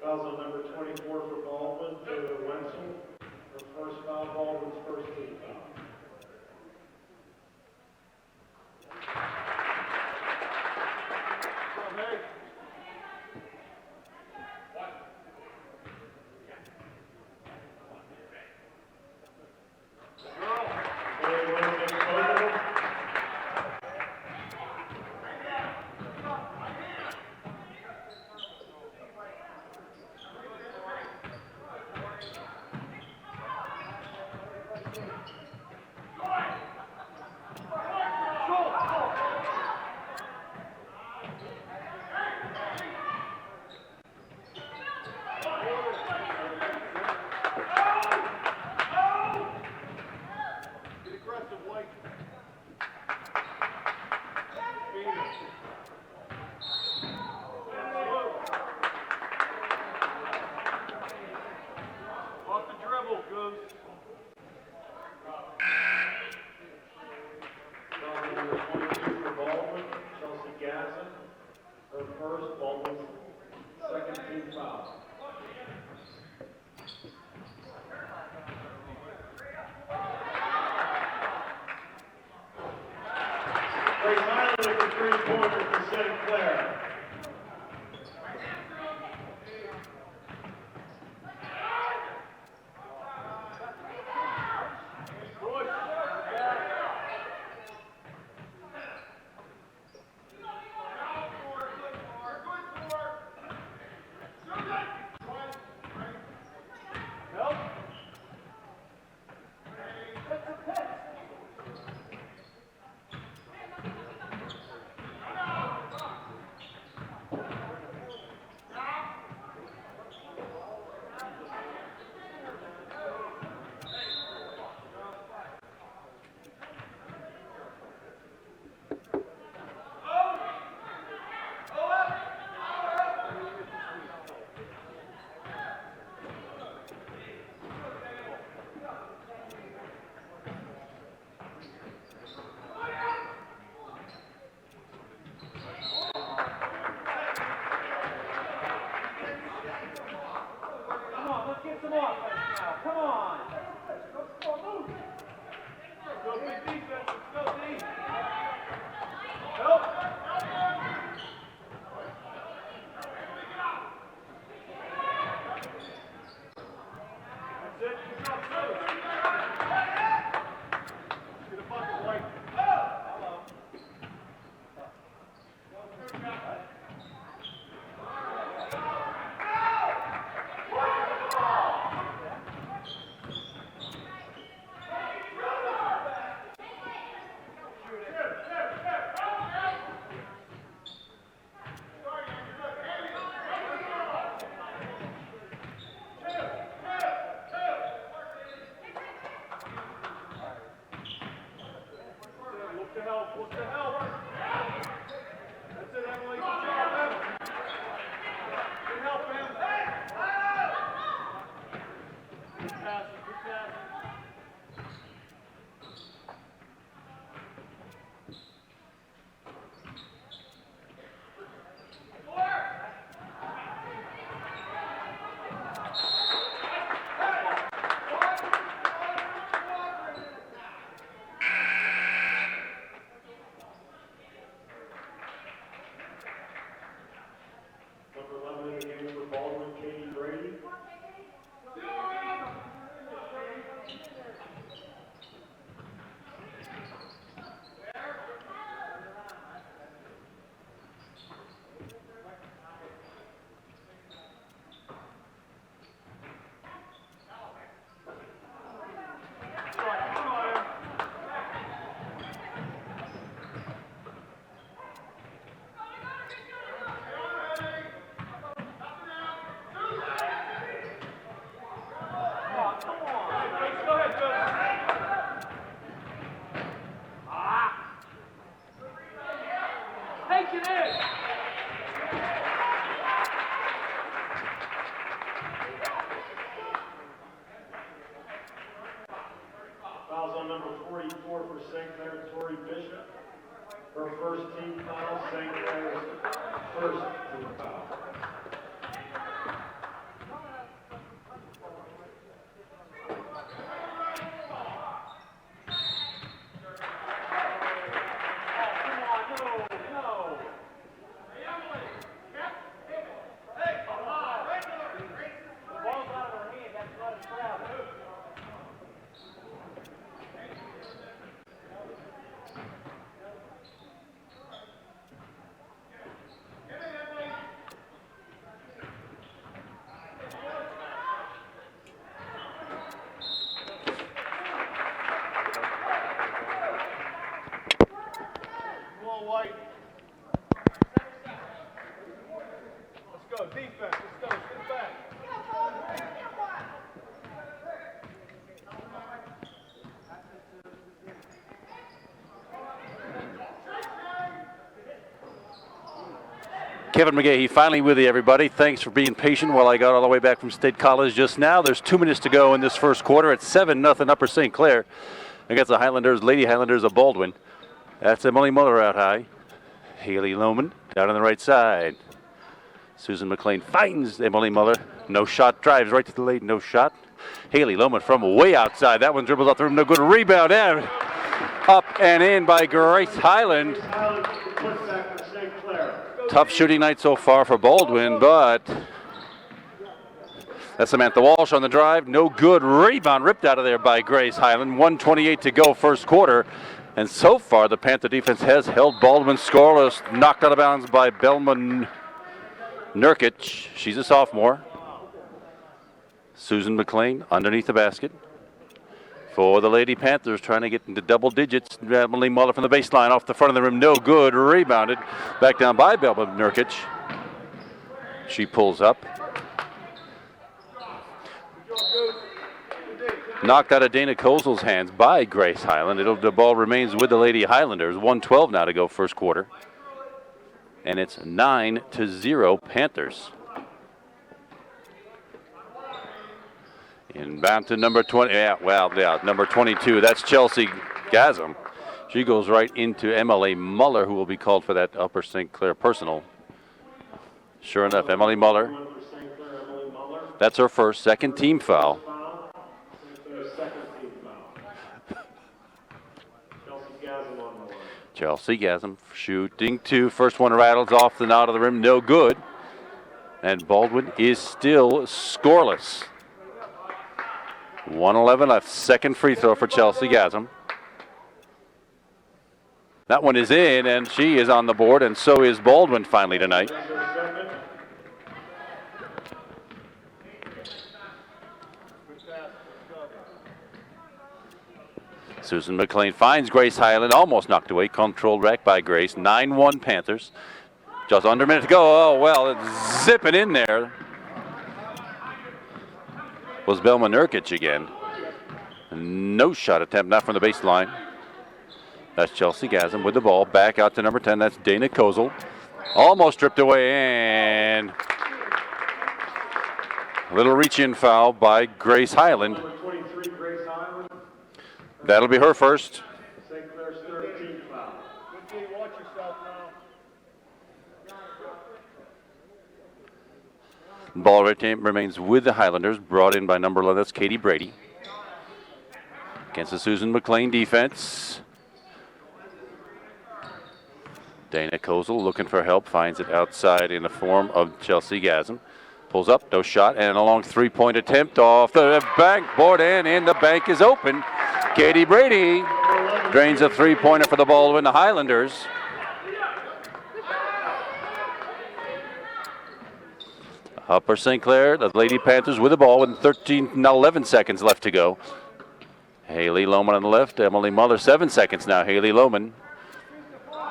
Fouls on number 24 for Baldwin to Wenzel. Her first foul, Baldwin's first team foul. Grace Island with the three-pointer for St. Clair. Number 11 in the game for Baldwin, Katie Brady. Fouls on number 44 for St. Clair, Tori Bishop. Her first team foul, St. Clair's first team foul. Kevin McGahee finally with you, everybody. Thanks for being patient while I got all the way back from State College just now. There's 2 minutes to go in this first quarter. It's 7-0 Upper St. Clair against the Lady Highlanders of Baldwin. That's Emily Muller out high. Haley Lohman down on the right side. Susan McLean finds Emily Muller. No shot, drives right to the lane, no shot. Haley Lohman from way outside. That one dribbles off the rim, no good. Rebound down. Up and in by Grace Highland. Tough shooting night so far for Baldwin, but that's Samantha Walsh on the drive. No good. Rebound ripped out of there by Grace Highland. 1:28 to go first quarter. And so far, the Panther defense has held Baldwin scoreless. Knocked out of bounds by Belma Nurkic. She's a sophomore. Susan McLean underneath the basket. For the Lady Panthers, trying to get into double digits. Emily Muller from the baseline off the front of the rim. No good. Rebounded. Back down by Belma Nurkic. She pulls up. Knocked out of Dana Kozel's hands by Grace Highland. The ball remains with the Lady Highlanders. 1:12 now to go first quarter. And it's 9-0 Panthers. Inbound to number 20. Number 22. That's Chelsea Gasm. She goes right into Emily Muller, who will be called for that Upper St. Clair personal. Sure enough, Emily Muller. That's her first, second team foul. Chelsea Gasm shooting two. First one rattles off the knot of the rim. No good. And Baldwin is still scoreless. 1:11 left. Second free throw for Chelsea Gasm. That one is in, and she is on the board, and so is Baldwin finally tonight. Susan McLean finds Grace Highland, almost knocked away, controlled rack by Grace. 9-1 Panthers. Just under a minute to go. Oh, well, it's zipping in there. Was Belma Nurkic again. No shot attempt, not from the baseline. That's Chelsea Gasm with the ball. Back out to number 10. That's Dana Kozel. Almost stripped away, and a little reach-in foul by Grace Highland. Number 23, Grace Highland. That'll be her first. St. Clair's 13th foul. Watch yourself now. Ball remains with the Highlanders, brought in by number 11. That's Katie Brady. Against the Susan McLean defense. Dana Kozel looking for help, finds it outside in the form of Chelsea Gasm. Pulls up, no shot, and a long three-point attempt off the backboard, and in the bank is open. Katie Brady drains a three-pointer for the Baldwin Highlanders. Upper St. Clair, the Lady Panthers with the ball with 11 seconds left to go. Haley Lohman on the left, Emily Muller, 7 seconds now. Haley Lohman.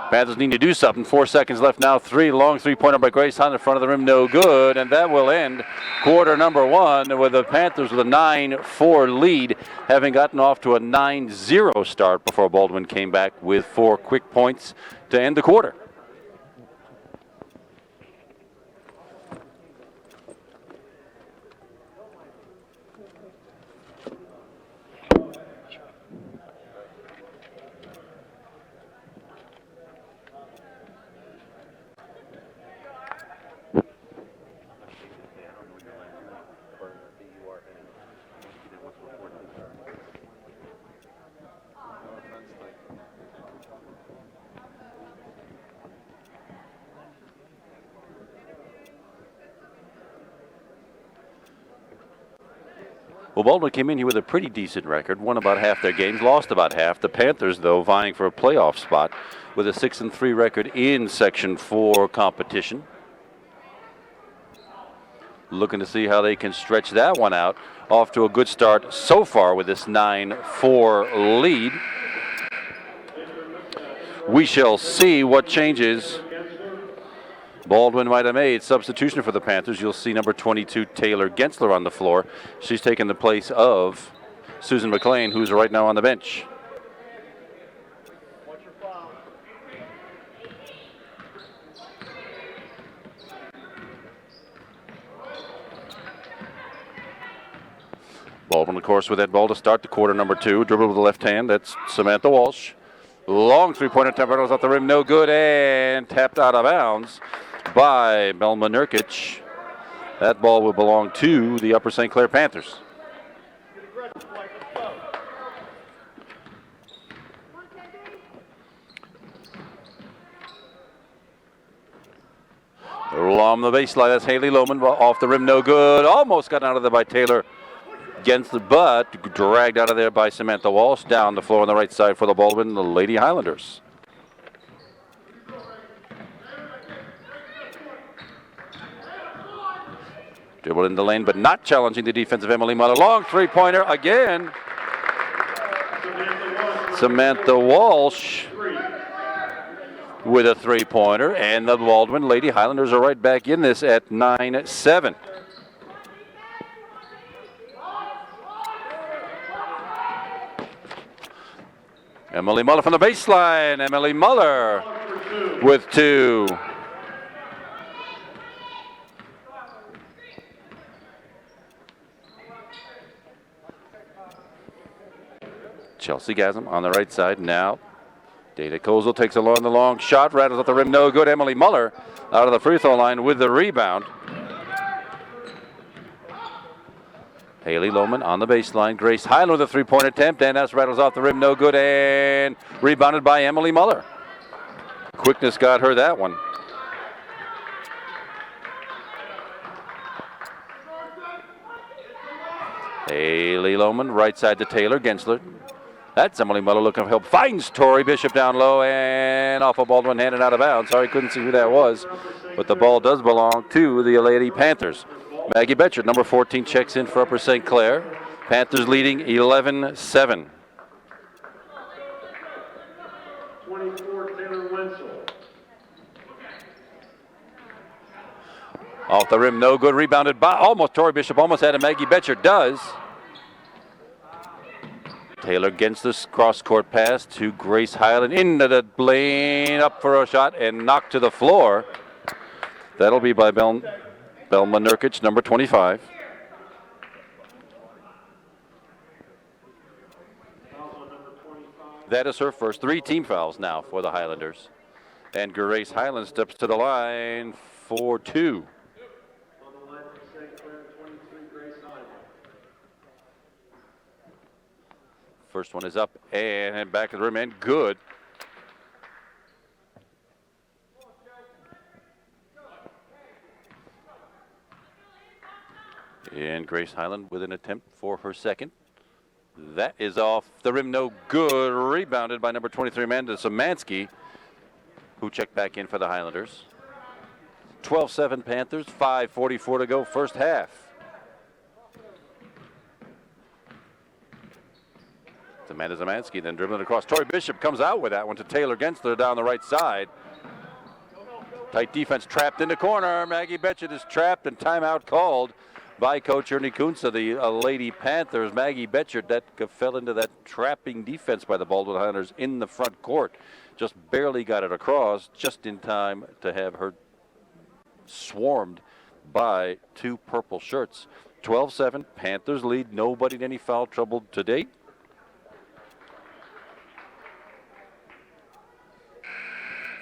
Panthers need to do something. 4 seconds left now. Long three-pointer by Grace Hunt in front of the rim, no good. And that will end quarter number one with the Panthers with a 9-4 lead, having gotten off to a 9-0 start before Baldwin came back with 4 quick points to end the quarter. Well, Baldwin came in here with a pretty decent record, won about half their games, lost about half. The Panthers, though, vying for a playoff spot with a 6-3 record in Section 4 competition. Looking to see how they can stretch that one out. Off to a good start so far with this 9-4 lead. We shall see what changes Baldwin might have made. Substitution for the Panthers. You'll see number 22, Taylor Gensler, on the floor. She's taken the place of Susan McLean, who's right now on the bench. Baldwin, of course, with that ball to start the quarter number 2. Dribble with the left hand. That's Samantha Walsh. Long three-pointer attempt off the rim. No good, and tapped out of bounds by Melma Nurkic. That ball will belong to the Upper St. Clair Panthers. Along the baseline, that's Haley Lohman. Off the rim, no good. Almost got out of there by Taylor Gensler, but dragged out of there by Samantha Walsh. Down the floor on the right side for the Baldwin, the Lady Highlanders. Dribble in the lane, but not challenging the defense of Emily Muller. Long three-pointer again. Samantha Walsh with a three-pointer, and the Baldwin Lady Highlanders are right back in this at 9-7. Emily Muller from the baseline. Emily Muller with 2. Chelsea Gasm on the right side now. Dana Kozel takes a long shot, rattles at the rim, no good. Emily Muller out of the free throw line with the rebound. Haley Lohman on the baseline. Grace Highland with a three-point attempt, and that's rattles off the rim, no good, and rebounded by Emily Muller. Quickness got her that one. Haley Lohman, right side to Taylor Gensler. That's Emily Muller looking for help. Finds Tori Bishop down low, and off of Baldwin, handed out of bounds. Sorry, couldn't see who that was, but the ball does belong to the Lady Panthers. Maggie Betcher, number 14, checks in for Upper St. Clair. Panthers leading 11-7. 24, Taylor Wenzel. Off the rim, no good. Rebounded by almost Tori Bishop. Almost had it. Maggie Betcher does. Taylor gets this cross-court pass to Grace Highland into the lane, up for a shot and knocked to the floor. That'll be by Belma Nurkic, number 25. That is her first 3 team fouls now for the Highlanders. And Grace Highland steps to the line for 2. First one is up and back of the rim and good. And Grace Highland with an attempt for her second. That is off the rim, no good. Rebounded by number 23, Amanda Szymanski, who checked back in for the Highlanders. 12-7 Panthers, 5:44 to go, first half. Amanda Szymanski then dribbling across. Tori Bishop comes out with that one to Taylor Gensler down the right side. Tight defense, trapped in the corner. Maggie Betchett is trapped and timeout called by Coach Ernie Kunze, the Lady Panthers. Maggie Betchett that fell into that trapping defense by the Baldwin Highlanders in the front court. Just barely got it across, just in time to have her swarmed by 2 purple shirts. 12-7, Panthers lead. Nobody in any foul trouble to date.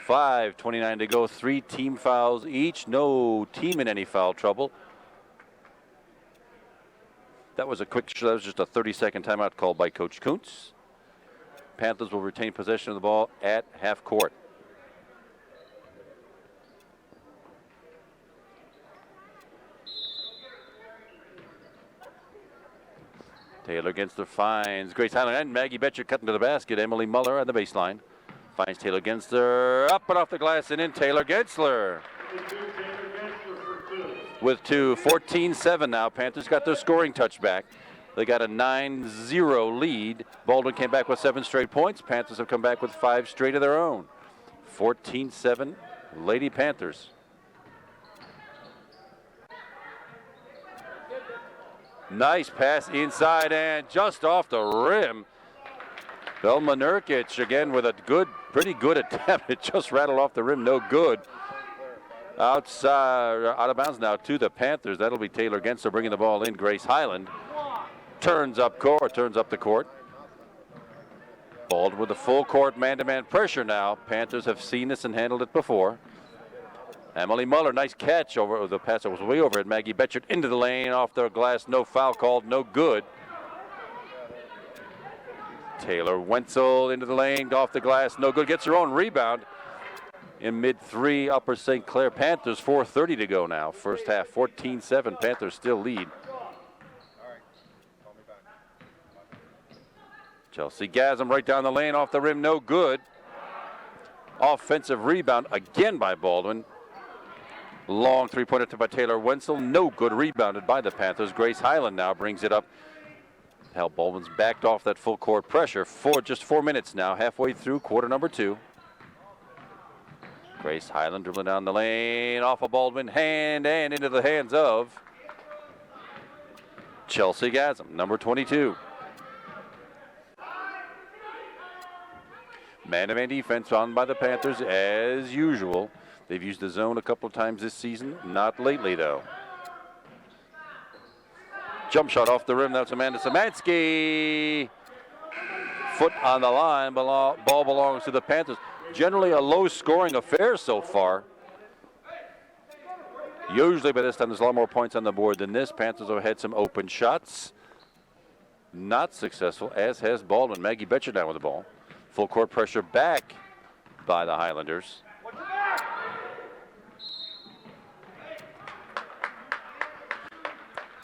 .5:29 to go, 3 team fouls each. No team in any foul trouble. That was just a 30-second timeout called by Coach Kuntz. Panthers will retain possession of the ball at half court. Taylor against the finds. Grace Highland and Maggie Betcher cutting to the basket. Emily Muller at the baseline. Finds Taylor Gensler, up and off the glass and in. Taylor Gensler with 2, 14-7 now. Panthers got their scoring touch back. They got a 9-0 lead. Baldwin came back with 7 straight points. Panthers have come back with 5 straight of their own. 14-7 Lady Panthers. Nice pass inside and just off the rim. Belma Nurkic again with a pretty good attempt. It just rattled off the rim, no good. Outside, out of bounds now to the Panthers. That'll be Taylor Gensler bringing the ball in. Grace Highland turns up the court. Baldwin with the full court man-to-man pressure now. Panthers have seen this and handled it before. Emily Muller, nice catch over the pass that was way over at Maggie Betchert into the lane, off the glass, no foul called, no good. Taylor Wenzel into the lane, off the glass, no good. Gets her own rebound in mid-3, Upper St. Clair. Panthers 4:30 to go now. First half, 14-7. Panthers still lead. Chelsea Gasm right down the lane, off the rim, no good. Offensive rebound again by Baldwin. Long three-pointer by Taylor Wenzel, no good. Rebounded by the Panthers. Grace Highland now brings it up. Hal Baldwin's backed off that full court pressure for just 4 minutes now, halfway through quarter number 2. Grace Highland dribbling down the lane, off of Baldwin, hand and into the hands of Chelsea Gasm, number 22. Man-to-man defense on by the Panthers as usual. They've used the zone a couple of times this season, not lately though. Jump shot off the rim, that's Amanda Szymanski. Foot on the line, ball belongs to the Panthers. Generally a low-scoring affair so far. Usually by this time there's a lot more points on the board than this. Panthers have had some open shots. Not successful, as has Baldwin. Maggie Betcher down with the ball. Full court pressure back by the Highlanders.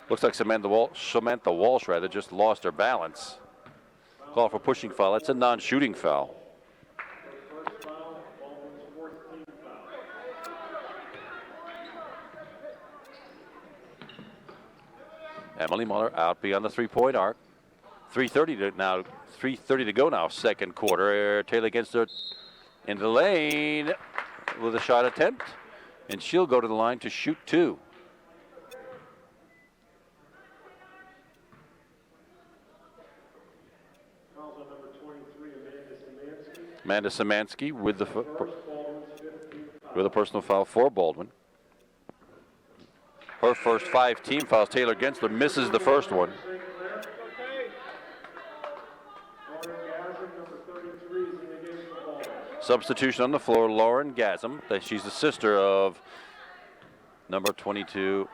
Looks like Samantha Walsh rather just lost her balance. Call for pushing foul. That's a non-shooting foul. Emily Muller out beyond the three-point arc. 3:30 to go now, second quarter. Taylor against her into the lane with a shot attempt, and she'll go to the line to shoot 2. Amanda Szymanski with the Baldwin's 15th foul. a personal foul for Baldwin. Her first 5 team fouls. Taylor Gensler misses the first one. Substitution on the floor, Lauren Gasm. She's the sister of number 22,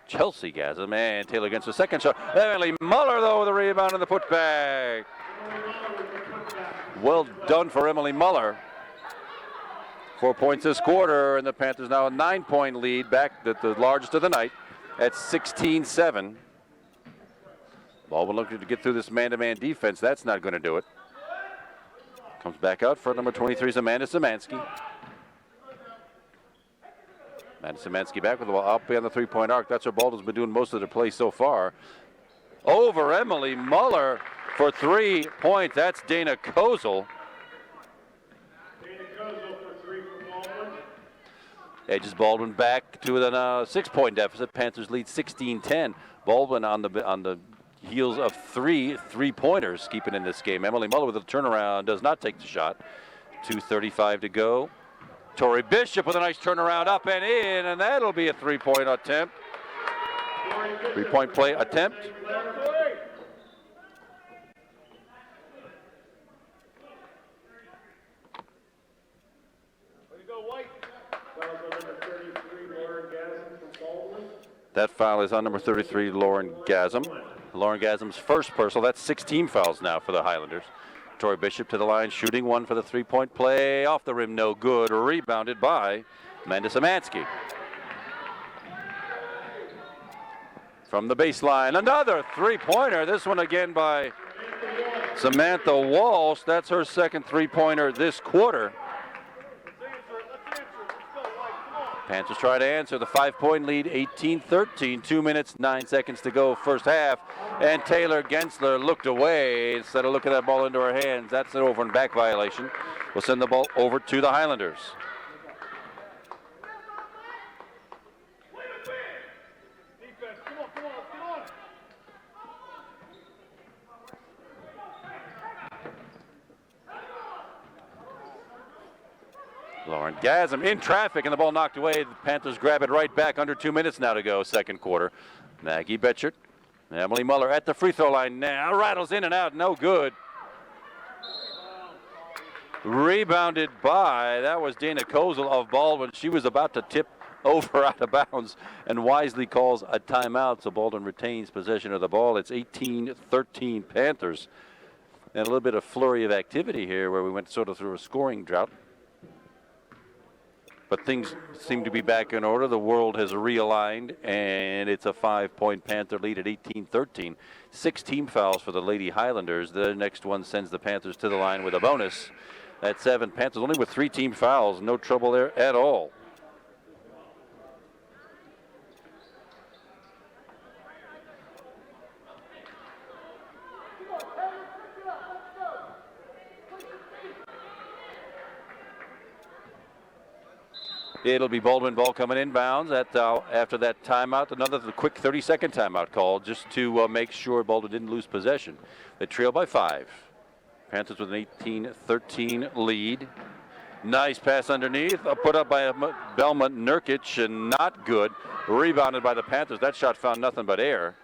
Chelsea Gasm. And Taylor Gensler, second shot. Emily Muller, though, with the rebound and the putback. Well done for Emily Muller. 4 points this quarter, and the Panthers now a 9-point lead, back at the largest of the night at 16-7. Baldwin looking to get through this man-to-man defense. That's not going to do it. Comes back out for number 23 is Amanda Szymanski. Amanda Szymanski back with the ball up beyond the three-point arc. That's where Baldwin's been doing most of their play so far. Over Emily Muller for 3 points. That's Dana Kozel. Dana Kozel for 3 for Baldwin. Edges Baldwin back to a 6-point deficit. Panthers lead 16-10. Baldwin on the heels of 3 3-pointers keeping in this game. Emily Muller with a turnaround does not take the shot. 2:35 to go. Tori Bishop with a nice turnaround up and in, and that'll be a 3-point attempt. 3-point play attempt. That foul is on number 33, Lauren Gasm. Lauren Gasm's first personal. That's 6 team fouls now for the Highlanders. Tori Bishop to the line, shooting one for the 3-point play. Off the rim, no good. Rebounded by Amanda Szymanski. From the baseline, another 3-pointer. This one again by Samantha Walsh. That's her second 3-pointer this quarter. Panthers try to answer the 5-point lead, 18-13. 2 minutes, 9 seconds to go, first half. And Taylor Gensler looked away instead of looking that ball into her hands. That's an over and back violation. We'll send the ball over to the Highlanders. Lauren Gasm in traffic, and the ball knocked away. The Panthers grab it right back. Under 2 minutes now to go, second quarter. Maggie Betchert, Emily Muller at the free throw line now. Rattles in and out, no good. Rebounded by, that was Dana Kozel of Baldwin. She was about to tip over out of bounds and wisely calls a timeout, so Baldwin retains possession of the ball. It's 18-13 Panthers. And a little bit of flurry of activity here where we went sort of through a scoring drought. But things seem to be back in order. The world has realigned, and it's a 5-point Panther lead at 18-13. 6 team fouls for the Lady Highlanders. The next one sends the Panthers to the line with a bonus. At 7, Panthers only with 3 team fouls. No trouble there at all. It'll be Baldwin ball coming inbounds after that timeout. Another quick 30-second timeout call just to make sure Baldwin didn't lose possession. They trail by 5. Panthers with an 18-13 lead. Nice pass underneath. Put up by Belmont Nurkic and not good. Rebounded by the Panthers. That shot found nothing but air.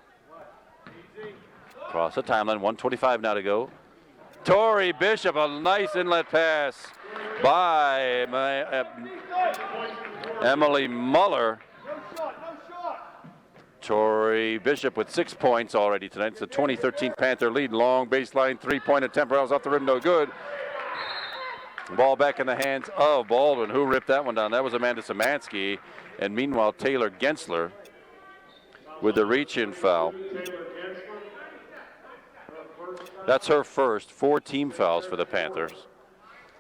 Across the timeline. 1:25 now to go. Tori Bishop, a nice inlet pass by Emily Muller. Tori Bishop with 6 points already tonight. It's a 20-13 Panther lead. Long baseline 3-point attempt. Rattles off the rim, no good. Ball back in the hands of Baldwin. Who ripped that one down? That was Amanda Szymanski. And meanwhile, Taylor Gensler with the reach-in foul. That's her first 4 team fouls for the Panthers.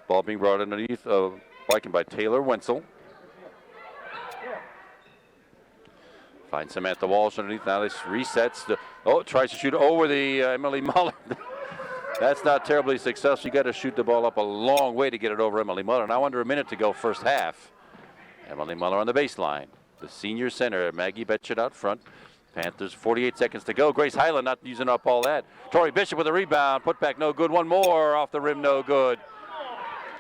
Ball being brought underneath, biking by Taylor Wenzel. Finds Samantha Walsh underneath. Now this resets. Tries to shoot over the Emily Muller. That's not terribly successful. You got to shoot the ball up a long way to get it over Emily Muller. Now under a minute to go, first half. Emily Muller on the baseline. The senior center, Maggie Betchett out front. Panthers 48 seconds to go. Grace Highland not using up all that. Tori Bishop with a rebound. Put back no good. One more off the rim, no good.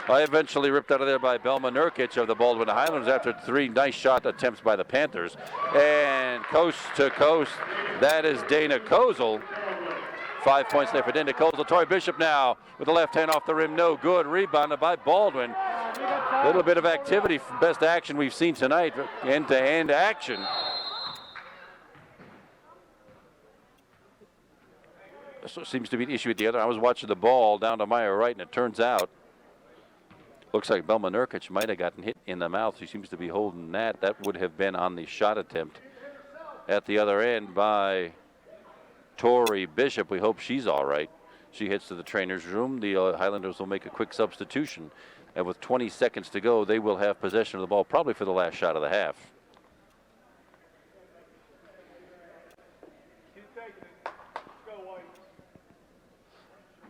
I eventually ripped out of there by Belma Nurkic of the Baldwin Highlanders after 3 nice shot attempts by the Panthers. And coast to coast, that is Dana Kozel. 5 points there for Dana Kozel. Tori Bishop now with the left hand off the rim, no good. Rebounded by Baldwin. A little bit of activity, best action we've seen tonight, end-to-end action. So seems to be an issue at the other. I was watching the ball down to my right, and it turns out looks like Belma Nurkic might have gotten hit in the mouth. He seems to be holding that. That would have been on the shot attempt at the other end by Tori Bishop. We hope she's all right. She heads to the trainer's room. The Highlanders will make a quick substitution. And with 20 seconds to go, they will have possession of the ball probably for the last shot of the half.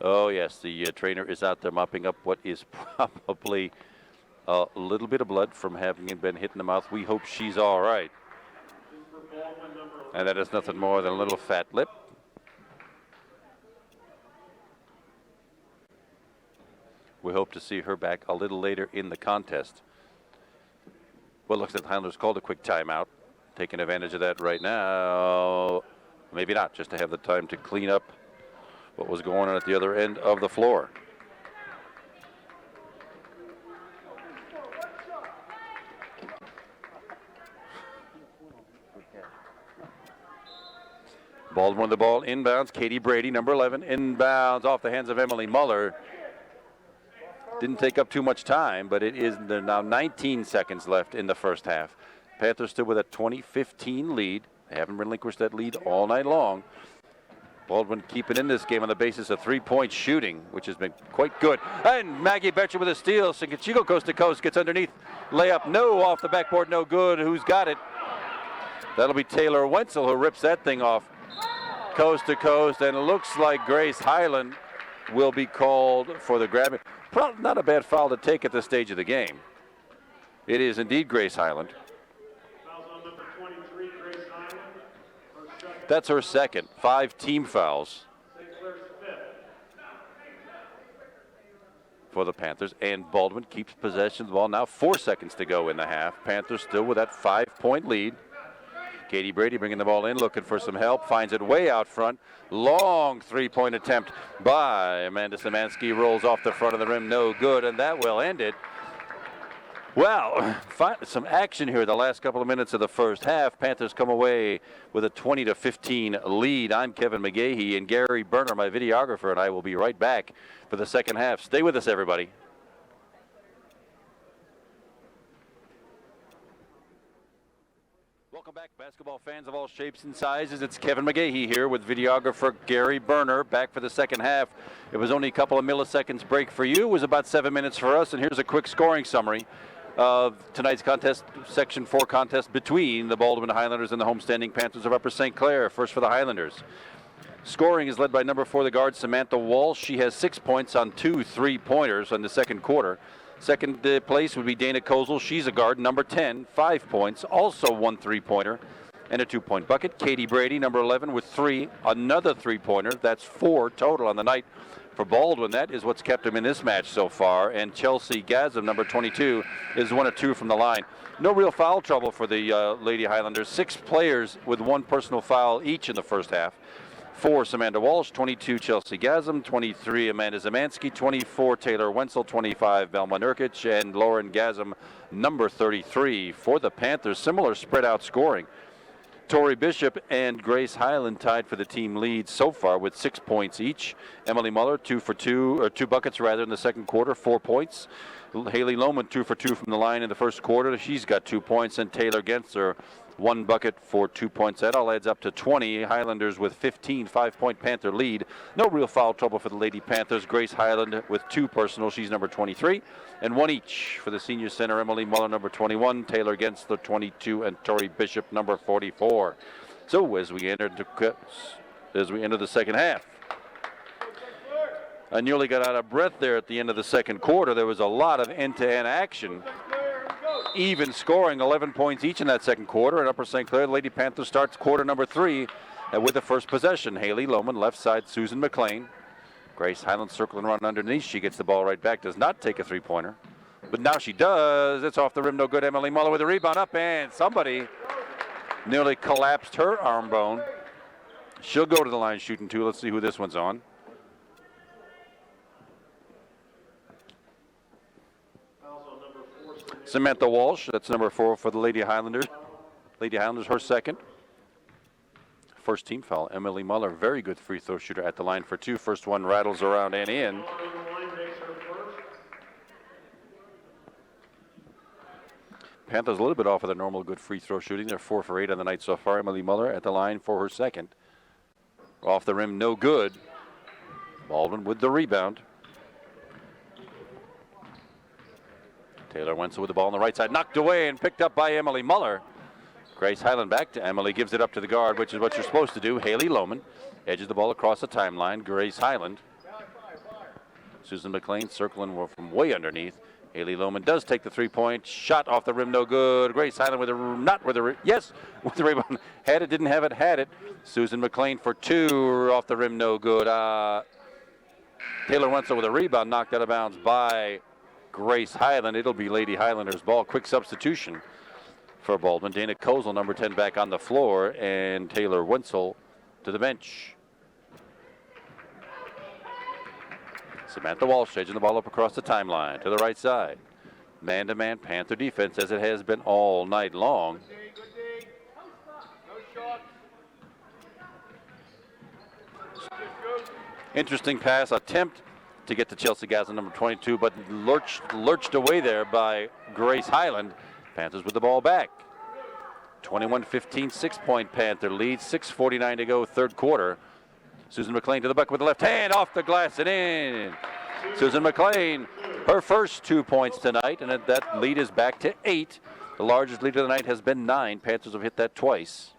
Oh, yes, the trainer is out there mopping up what is probably a little bit of blood from having been hit in the mouth. We hope she's all right. And that is nothing more than a little fat lip. We hope to see her back a little later in the contest. Well, looks like the Highlanders called a quick timeout. Taking advantage of that right now. Maybe not, just to have the time to clean up what was going on at the other end of the floor. Baldwin with the ball inbounds. Katie Brady, number 11, inbounds off the hands of Emily Muller. Didn't take up too much time, but it is there now 19 seconds left in the first half. Panthers still with a 20-15 lead. They haven't relinquished that lead all night long. Baldwin keeping in this game on the basis of three-point shooting, which has been quite good. And Maggie Betcher with a steal. Singachigo coast to coast, gets underneath. Layup, no, off the backboard, no good. Who's got it? That'll be Taylor Wenzel who rips that thing off coast to coast. And it looks like Grace Highland will be called for the grab. Probably not a bad foul to take at this stage of the game. It is indeed Grace Highland. That's her second. 5 team fouls for the Panthers. And Baldwin keeps possession of the ball. Now 4 seconds to go in the half. Panthers still with that 5-point lead. Katie Brady bringing the ball in, looking for some help. Finds it way out front. Long three-point attempt by Amanda Szymanski. Rolls off the front of the rim. No good. And that will end it. Well, some action here the last couple of minutes of the first half. Panthers come away with a 20-15 lead. I'm Kevin McGahey, and Gary Berner, my videographer, and I will be right back for the second half. Stay with us, everybody. Welcome back, basketball fans of all shapes and sizes. It's Kevin McGahey here with videographer Gary Berner, back for the second half. It was only a couple of milliseconds break for you. It was about 7 minutes for us, and here's a quick scoring summary of tonight's contest, Section 4 contest between the Baldwin Highlanders and the homestanding Panthers of Upper St. Clair. First for the Highlanders. Scoring is led by number 4, the guard Samantha Walsh. She has 6 points on 2 3-pointers in the second quarter. Second place would be Dana Kozel. She's a guard, number 10, 5 points, also 1 3-pointer and a 2-point bucket. Katie Brady, number 11, with 3, another 3-pointer. That's 4 total on the night for Baldwin. That is what's kept him in this match so far. And Chelsea Gasm, number 22, is 1 of 2 from the line. No real foul trouble for the Lady Highlanders. 6 players with 1 personal foul each in the first half. 4, Samantha Walsh, 22, Chelsea Gasm, 23, Amanda Szymanski, 24, Taylor Wenzel, 25, Belma Nurkic, and Lauren Gasm, number 33 for the Panthers. Similar spread out scoring. Tori Bishop and Grace Highland tied for the team lead so far with 6 points each. Emily Muller, 2 buckets rather in the second quarter, 4 points. Haley Lohman, 2 for 2 from the line in the first quarter. She's got 2 points, and Taylor Gensler, 1 bucket for 2 points. That all adds up to 20. Highlanders with 15, 5-point Panther lead. No real foul trouble for the Lady Panthers. Grace Highland with 2 personal. She's number 23. And 1 each for the senior center, Emily Muller, number 21, Taylor Gensler, 22, and Tori Bishop, number 44. So as we enter the second half, I nearly got out of breath there at the end of the second quarter. There was a lot of end-to-end action. Even scoring, 11 points each in that second quarter. In Upper St. Clair, the Lady Panthers starts quarter number 3 with the first possession. Haley Lohman, left side, Susan McLean. Grace Highland circle and run underneath. She gets the ball right back. Does not take a three-pointer. But now she does. It's off the rim. No good. Emily Muller with a rebound up. And somebody nearly collapsed her arm bone. She'll go to the line shooting two. Let's see who this one's on. Samantha Walsh. That's number 4 for the Lady Highlanders. Lady Highlanders, her second. First team foul. Emily Muller, very good free throw shooter at the line for 2. First one rattles around and in. Panthers a little bit off of their normal good free throw shooting. They're 4 for 8 on the night so far. Emily Muller at the line for her second. Off the rim, no good. Baldwin with the rebound. Taylor Wenzel with the ball on the right side. Knocked away and picked up by Emily Muller. Grace Highland back to Emily. Gives it up to the guard, which is what you're supposed to do. Haley Lohman edges the ball across the timeline. Grace Highland. Susan McLean circling from way underneath. Haley Lohman does take the three-point shot off the rim, no good. Grace Highland with with the rebound. Had it, didn't have it, had it. Susan McLean for 2 off the rim, no good. Taylor Wenzel with a rebound, knocked out of bounds by Grace Highland. It'll be Lady Highlanders ball. Quick substitution for Baldwin. Dana Kozel, number 10, back on the floor, and Taylor Wenzel to the bench. Samantha Walsh edging the ball up across the timeline to the right side. Man-to-man Panther defense as it has been all night long. Interesting pass attempt to get to Chelsea Gazza, number 22, but lurched away there by Grace Highland. Panthers with the ball back. 21-15, 6-point Panther lead. 6:49 to go, third quarter. Susan McLean to the bucket with the left hand, off the glass and in. Susan McLean, her first 2 points tonight, and that lead is back to 8. The largest lead of the night has been 9. Panthers have hit that twice.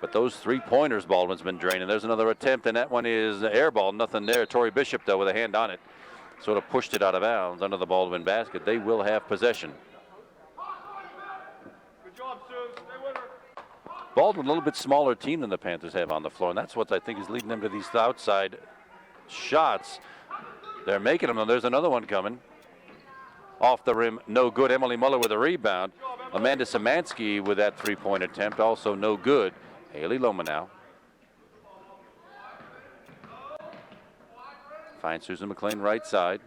But those three-pointers Baldwin's been draining. There's another attempt, and that one is air ball. Nothing there. Tori Bishop, though, with a hand on it. Sort of pushed it out of bounds under the Baldwin basket. They will have possession. Good job, Sue. Stay with her. Baldwin, a little bit smaller team than the Panthers have on the floor, and that's what I think is leading them to these outside shots. They're making them, though. There's another one coming. Off the rim, no good. Emily Muller with a rebound. Amanda Szymanski with that three-point attempt, also no good. Haley Lohman now. Finds Susan McLean right side.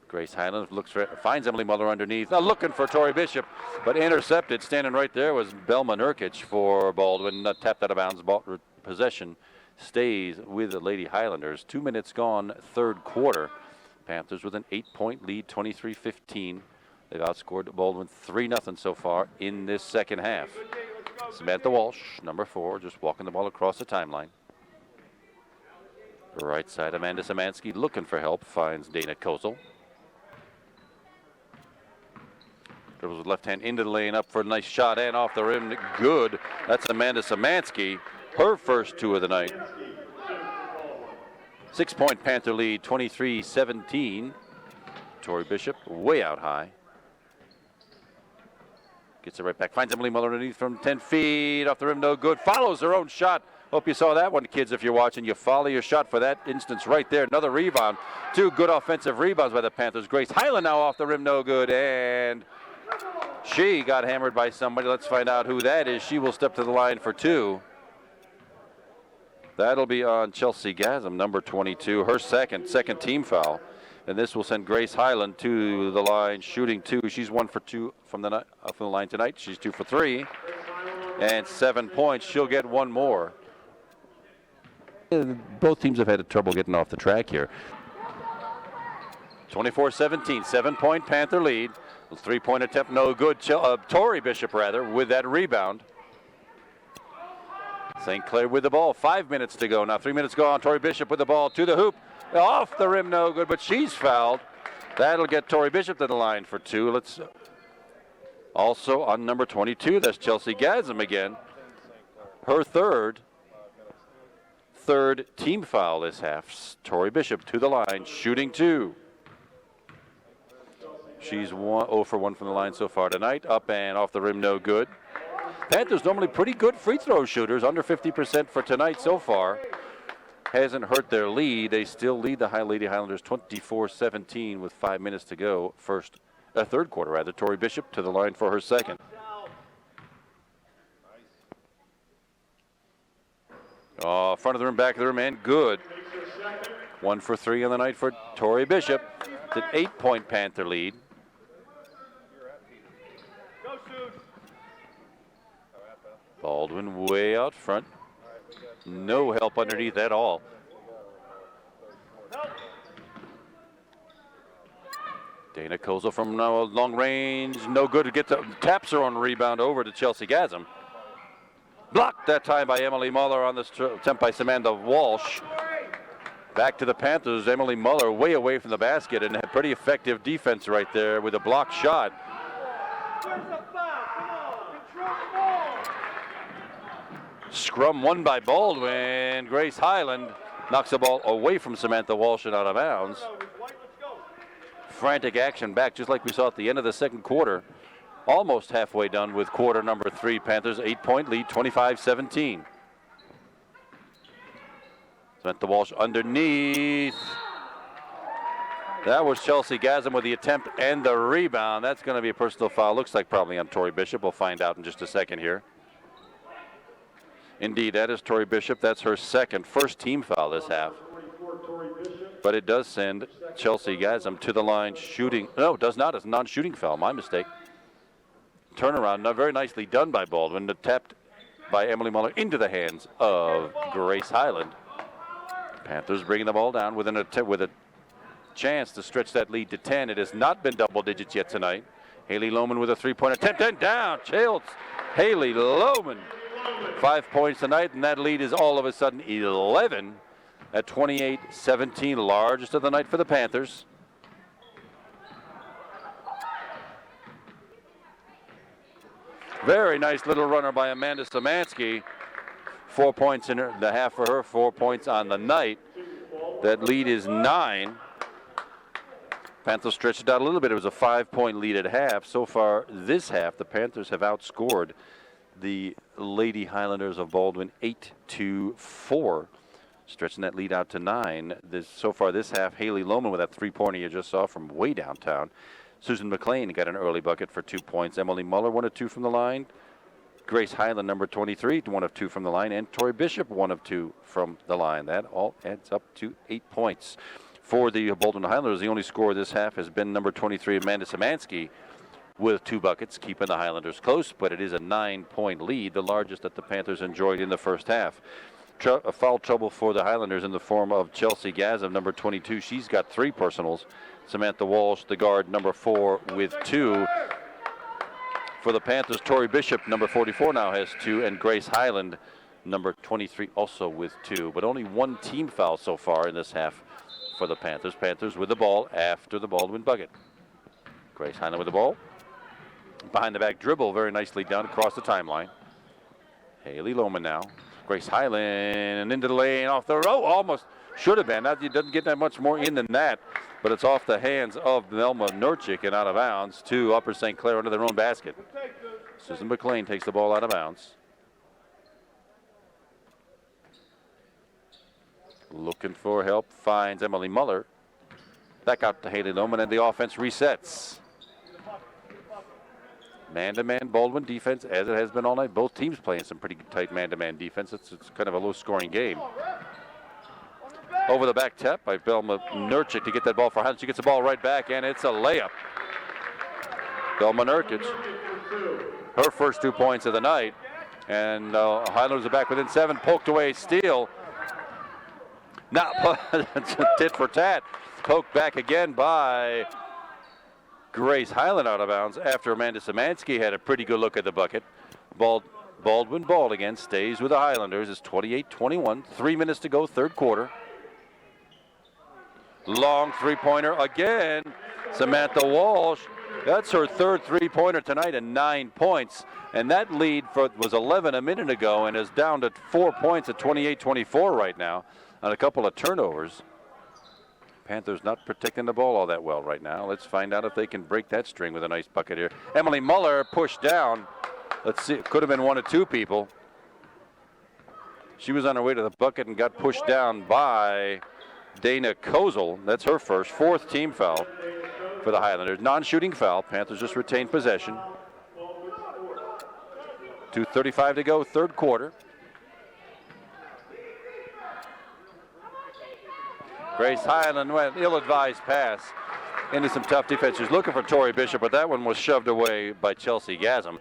Grace Highland finds Emily Muller underneath. Now looking for Tori Bishop, but intercepted. Standing right there was Belma Nurkic for Baldwin. Tapped out of bounds. Possession stays with the Lady Highlanders. 2 minutes gone, third quarter. Panthers with an 8-point lead, 23-15. They've outscored Baldwin 3-0 so far in this second half. Samantha Walsh, number 4, just walking the ball across the timeline. Right side, Amanda Szymanski looking for help, finds Dana Kozel. Dribbles with left hand into the lane, up for a nice shot and off the rim, good. That's Amanda Szymanski, her first 2 of the night. 6-point Panther lead, 23-17. Tori Bishop way out high. Gets it right back. Finds Emily Muller underneath from 10 feet. Off the rim, no good. Follows her own shot. Hope you saw that one, kids, if you're watching. You follow your shot for that instance right there. Another rebound. 2 good offensive rebounds by the Panthers. Grace Highland now off the rim, no good. And she got hammered by somebody. Let's find out who that is. She will step to the line for 2. That'll be on Chelsea Gasm, number 22. Her second team foul. And this will send Grace Highland to the line, shooting 2. She's 1 for 2 from the line tonight. She's 2 for 3. And 7 points. She'll get 1 more. Both teams have had trouble getting off the track here. 24-17, 7-point Panther lead. 3-point attempt, no good. Tori Bishop, with that rebound. St. Clair with the ball. 5 minutes to go. Now 3 minutes gone. Tori Bishop with the ball to the hoop. Off the rim, no good, but she's fouled. That'll get Tori Bishop to the line for 2. Let's also on number 22. That's Chelsea Gasm again. Her third team foul this half. Tori Bishop to the line, shooting 2. She's 0 for 1 from the line so far tonight. Up and off the rim, no good. Panthers normally pretty good free throw shooters, under 50% for tonight so far. hasn't hurt their lead. They still lead the Lady Highlanders 24-17 with 5 minutes to go. Third quarter rather. Tori Bishop to the line for her second. Front of the rim, back of the rim, and good. 1 for 3 on the night for Tori Bishop. It's an 8-point Panther lead. Baldwin way out front. No help underneath at all. Dana Kozel from long range. No good to get the taps her on rebound over to Chelsea Gasm. Blocked that time by Emily Muller on this attempt by Samantha Walsh. Back to the Panthers. Emily Muller way away from the basket and had pretty effective defense right there with a blocked shot. Scrum won by Baldwin. Grace Highland knocks the ball away from Samantha Walsh and out of bounds. Frantic action back just like we saw at the end of the second quarter. Almost halfway done with quarter number 3. Panthers 8-point lead, 25-17. Samantha Walsh underneath. That was Chelsea Gasm with the attempt and the rebound. That's going to be a personal foul. Looks like probably on Tori Bishop. We'll find out in just a second here. Indeed, that is Tori Bishop. That's her first team foul this half. But it does send Chelsea Gasm to the line shooting. No, it does not. It's a non-shooting foul. My mistake. Turnaround. Now, very nicely done by Baldwin. Tapped by Emily Muller into the hands of Grace Highland. Panthers bringing the ball down with a chance to stretch that lead to 10. It has not been double digits yet tonight. Haley Lohman with a 3-point attempt and down. Haley Lohman. 5 points tonight, and that lead is all of a sudden 11 at 28-17, largest of the night for the Panthers. Very nice little runner by Amanda Szymanski. 4 points in the half for her, 4 points on the night. That lead is 9. Panthers stretched it out a little bit. It was a 5-point lead at half. So far this half, the Panthers have outscored the Lady Highlanders of Baldwin 8-4, stretching that lead out to 9. So far this half, Haley Lohman with that 3-pointer you just saw from way downtown. Susan McLean got an early bucket for 2 points. Emily Muller 1 of 2 from the line. Grace Highland, number 23, 1 of 2 from the line, and Tori Bishop 1 of 2 from the line. That all adds up to 8 points for the Baldwin Highlanders. The only scorer this half has been number 23, Amanda Szymanski, with 2 buckets, keeping the Highlanders close, but it is a 9-point lead, the largest that the Panthers enjoyed in the first half. Foul trouble for the Highlanders in the form of Chelsea Gasm, number 22. She's got 3 personals. Samantha Walsh, the guard, number 4, with 2. For the Panthers, Tori Bishop, number 44, now has 2, and Grace Highland, number 23, also with 2. But only 1 team foul so far in this half for the Panthers. Panthers with the ball after the Baldwin bucket. Grace Highland with the ball. Behind the back dribble, very nicely done across the timeline. Haley Lohman now. Grace Highland into the lane, off the row. Almost should have been. It doesn't get that much more in than that, but it's off the hands of Melma Nurchik and out of bounds to Upper St. Clair under their own basket. Susan McLean takes the ball out of bounds. Looking for help, finds Emily Muller. Back out to Haley Lohman, and the offense resets. Man-to-man Baldwin defense, as it has been all night. Both teams playing some pretty tight man-to-man defense. It's kind of a low-scoring game. Over the back tap by Belma Nurchik to get that ball for Highland. She gets the ball right back, and it's a layup. Belma Nurkic, her first 2 points of the night. And Highlanders are back within 7. Poked away, steal. Now, tit for tat. Poked back again by Grace Highland out of bounds after Amanda Szymanski had a pretty good look at the bucket. Baldwin ball again, stays with the Highlanders. It's 28-21, 3 minutes to go, third quarter. Long 3-pointer again. Samantha Walsh, that's her third 3-pointer tonight and 9 points. And that lead was 11 a minute ago and is down to 4 points at 28-24 right now on a couple of turnovers. Panthers not protecting the ball all that well right now. Let's find out if they can break that string with a nice bucket here. Emily Muller pushed down. Let's see, it could have been 1 or 2 people. She was on her way to the bucket and got pushed down by Dana Kozel. That's her first, fourth team foul for the Highlanders. Non-shooting foul. Panthers just retained possession. 2:35 to go, third quarter. Grace Highland went ill-advised pass into some tough defense. She's looking for Tori Bishop, but that one was shoved away by Chelsea Gasm.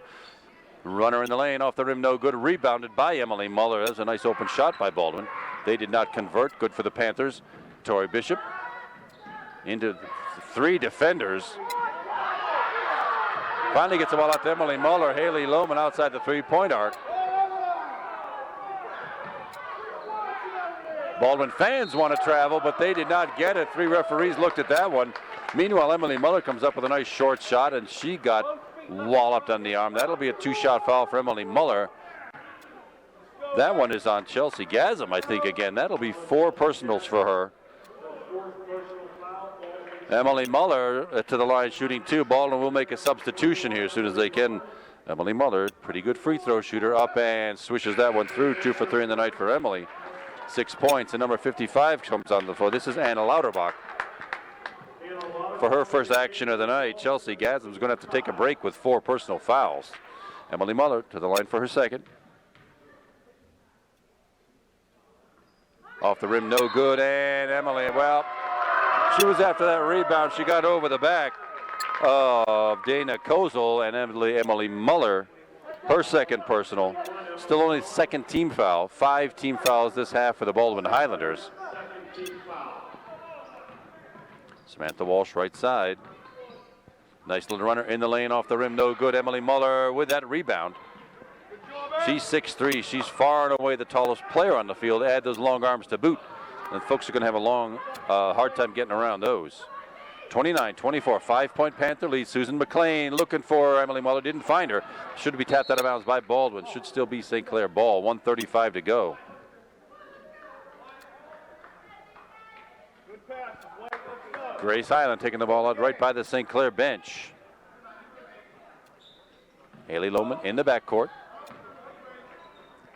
Runner in the lane, off the rim, no good. Rebounded by Emily Muller. That was a nice open shot by Baldwin. They did not convert. Good for the Panthers. Tori Bishop into three defenders. Finally gets the ball out to Emily Muller. Haley Lohman outside the three-point arc. Baldwin fans want to travel, but they did not get it. Three referees looked at that one. Meanwhile, Emily Muller comes up with a nice short shot, and she got walloped on the arm. That'll be a two-shot foul for Emily Muller. That one is on Chelsea Gasm, I think, again. That'll be 4 personals for her. Emily Muller to the line shooting 2. Baldwin will make a substitution here as soon as they can. Emily Muller, pretty good free throw shooter, up and swishes that one through. 2 for 3 in the night for Emily. 6 points, and number 55 comes on the floor. This is Anna Lauterbach. For her first action of the night, Chelsea Gasm's going to have to take a break with 4 personal fouls. Emily Muller to the line for her second. Off the rim, no good, and Emily, well, she was after that rebound. She got over the back of Dana Kozel, and Emily Muller, her second personal. Still only second team foul. 5 team fouls this half for the Baldwin Highlanders. Samantha Walsh, right side. Nice little runner in the lane, off the rim, no good. Emily Muller with that rebound. She's 6'3". She's far and away the tallest player on the field. Add those long arms to boot, and folks are going to have a hard time getting around those. 29-24, 5-point Panther lead. Susan McLean looking for Emily Muller, didn't find her. Should be tapped out of bounds by Baldwin. Should still be St. Clair ball. 1:35 to go. Grace Highland taking the ball out right by the St. Clair bench. Haley Lohman in the backcourt.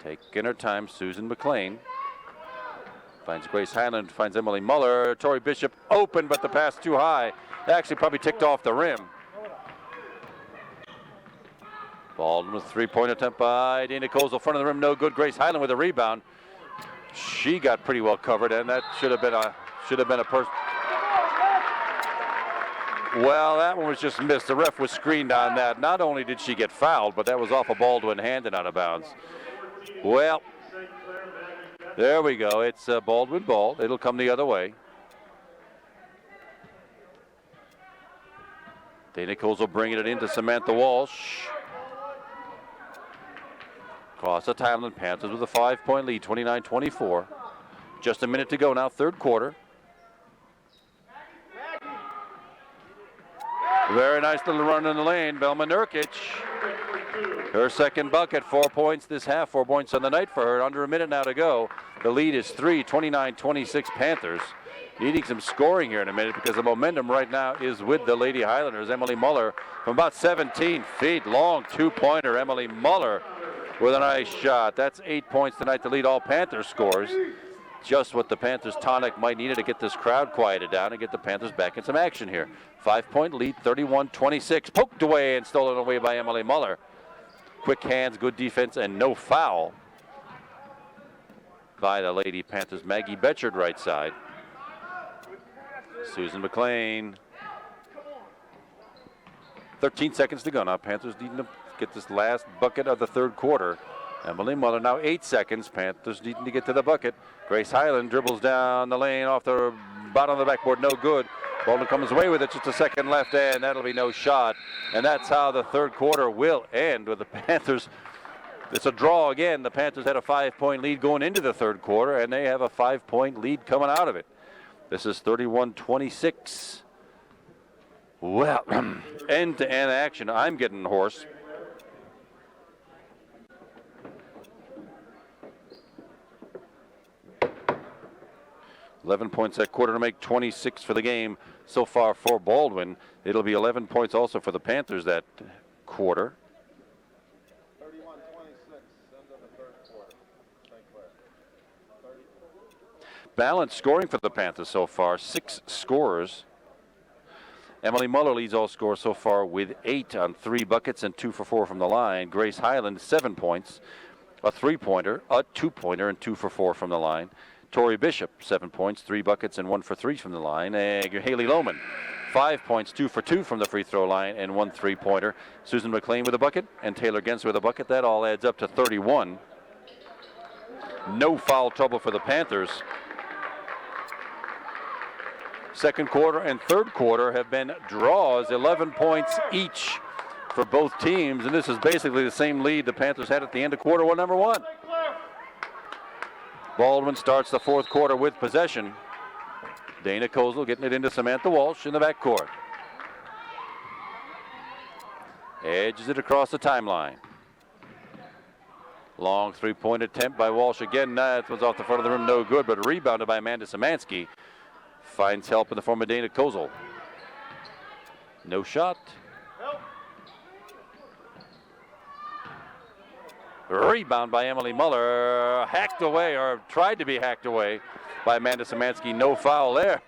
Taking her time, Susan McLean. Finds Grace Highland, finds Emily Muller. Tori Bishop open, but the pass too high. Actually probably ticked off the rim. Baldwin with three-point attempt by Dana Kozel. Front of the rim, no good. Grace Highland with a rebound. She got pretty well covered, and that should have been a person. Well, that one was just missed. The ref was screened on that. Not only did she get fouled, but that was off a Baldwin hand and out of bounds. Well, there we go. It's a Baldwin ball. It'll come the other way. Dana Kozel bringing it into Samantha Walsh. Across the timeline, Panthers with a 5-point lead, 29-24. Just a minute to go now, third quarter. Very nice little run in the lane. Velma Nurkic, her second bucket, 4 points this half, 4 points on the night for her. Under a minute now to go. The lead is 3, 29-26 Panthers. Needing some scoring here in a minute because the momentum right now is with the Lady Highlanders. Emily Muller from about 17 feet, long two-pointer. Emily Muller with a nice shot. That's 8 points tonight to lead all Panthers scores. Just what the Panthers tonic might need to get this crowd quieted down and get the Panthers back in some action here. 5-point lead, 31-26. Poked away and stolen away by Emily Muller. Quick hands, good defense, and no foul by the Lady Panthers. Maggie Betchard right side. Susan McLean. 13 seconds to go now. Panthers needing to get this last bucket of the third quarter. Emily Muller now 8 seconds. Panthers needing to get to the bucket. Grace Highland dribbles down the lane off the bottom of the backboard. No good. Baldwin comes away with it. Just a second left, and that'll be no shot. And that's how the third quarter will end with the Panthers. It's a draw again. The Panthers had a 5-point lead going into the third quarter, and they have a 5-point lead coming out of it. This is 31-26. Well, end-to-end action. I'm getting hoarse. $11 points that quarter to make 26 for the game so far for Baldwin. It'll be 11 points also for the Panthers that quarter. 31-26, end of the third quarter. St. Clair. balanced scoring for the Panthers so far. 6 scorers. Emily Muller leads all scorers so far with 8 on 3 buckets and 2 for 4 from the line. Grace Highland, 7 points, a 3-pointer, a 2-pointer, and 2 for 4 from the line. Tori Bishop, 7 points, 3 buckets, and 1 for 3 from the line. And Haley Lohman, 5 points, 2 for 2 from the free throw line, and 1 3-pointer. Susan McLean with a bucket, and Taylor Genser with a bucket. That all adds up to 31. No foul trouble for the Panthers. Second quarter and third quarter have been draws, 11 points each for both teams, and this is basically the same lead the Panthers had at the end of quarter one, number 1. Baldwin starts the fourth quarter with possession. Dana Kozel getting it into Samantha Walsh in the backcourt. Edges it across the timeline. Long 3-point attempt by Walsh again. That was off the front of the rim, no good, but rebounded by Amanda Szymanski. Finds help in the form of Dana Kozel. No shot. Rebound by Emily Muller. Hacked away, or tried to be hacked away by Amanda Szymanski. No foul there.